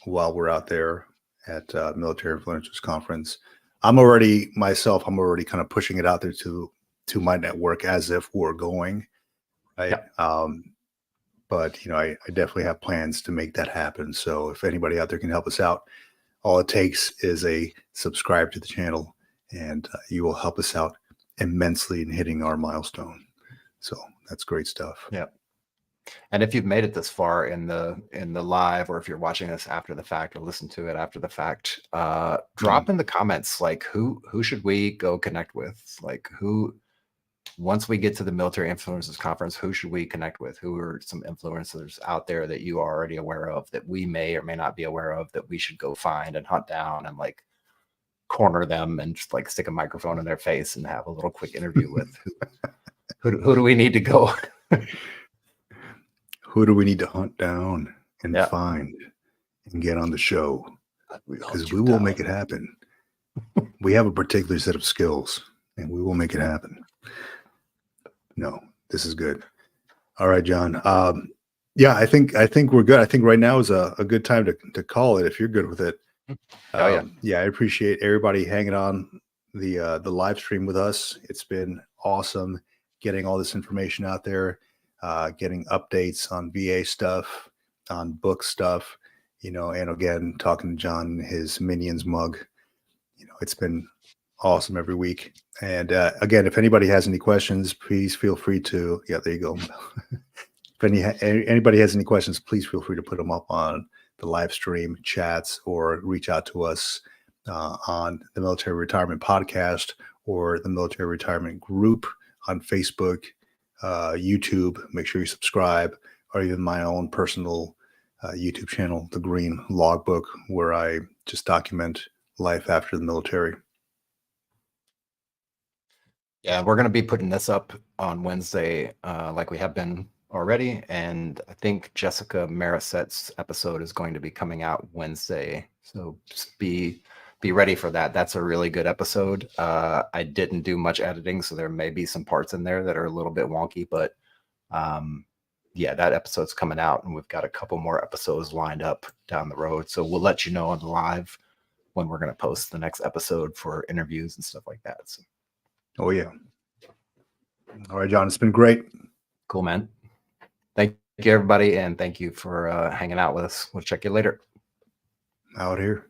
while we're out there at Military Influencers Conference. I'm already kind of pushing it out there to my network as if we're going, right? Yeah. But I definitely have plans to make that happen. So if anybody out there can help us out, all it takes is a subscribe to the channel, and you will help us out immensely in hitting our milestone. So that's great stuff. Yeah. And if you've made it this far in the live, or if you're watching this after the fact or listen to it after the fact, drop in the comments like who should we go connect with? Like once we get to the Military Influencers Conference, who should we connect with? Who are some influencers out there that you are already aware of that we may or may not be aware of that we should go find and hunt down and like corner them and just like stick a microphone in their face and have a little quick interview with? Who do we need to go? Who do we need to hunt down and Yeah. find and get on the show? Because we will down. make it happen. We have a particular set of skills, and we will make it happen. No, this is good. All right, John. Yeah, I think we're good. I think right now is a good time to call it if you're good with it. Yeah, I appreciate everybody hanging on the live stream with us. It's been awesome getting all this information out there, getting updates on VA stuff, on book stuff, and again, talking to John, his Minions mug. It's been awesome every week. And again, if anybody has any questions, please feel free to, yeah, there you go. If anybody has any questions, please feel free to put them up on the live stream chats or reach out to us on the Military Retirement Podcast or the Military Retirement Group on Facebook, YouTube. Make sure you subscribe, or even my own personal YouTube channel, The Green Logbook, where I just document life after the military. Yeah, we're going to be putting this up on Wednesday, like we have been already. And I think Jessica Marisette's episode is going to be coming out Wednesday. So just be ready for that. That's a really good episode. I didn't do much editing, so there may be some parts in there that are a little bit wonky, but yeah, that episode's coming out, and we've got a couple more episodes lined up down the road. So we'll let you know on the live when we're going to post the next episode for interviews and stuff like that. So. Oh, yeah. All right, John, it's been great. Cool, man. Thank you, everybody, and thank you for hanging out with us. We'll check you later. Out here.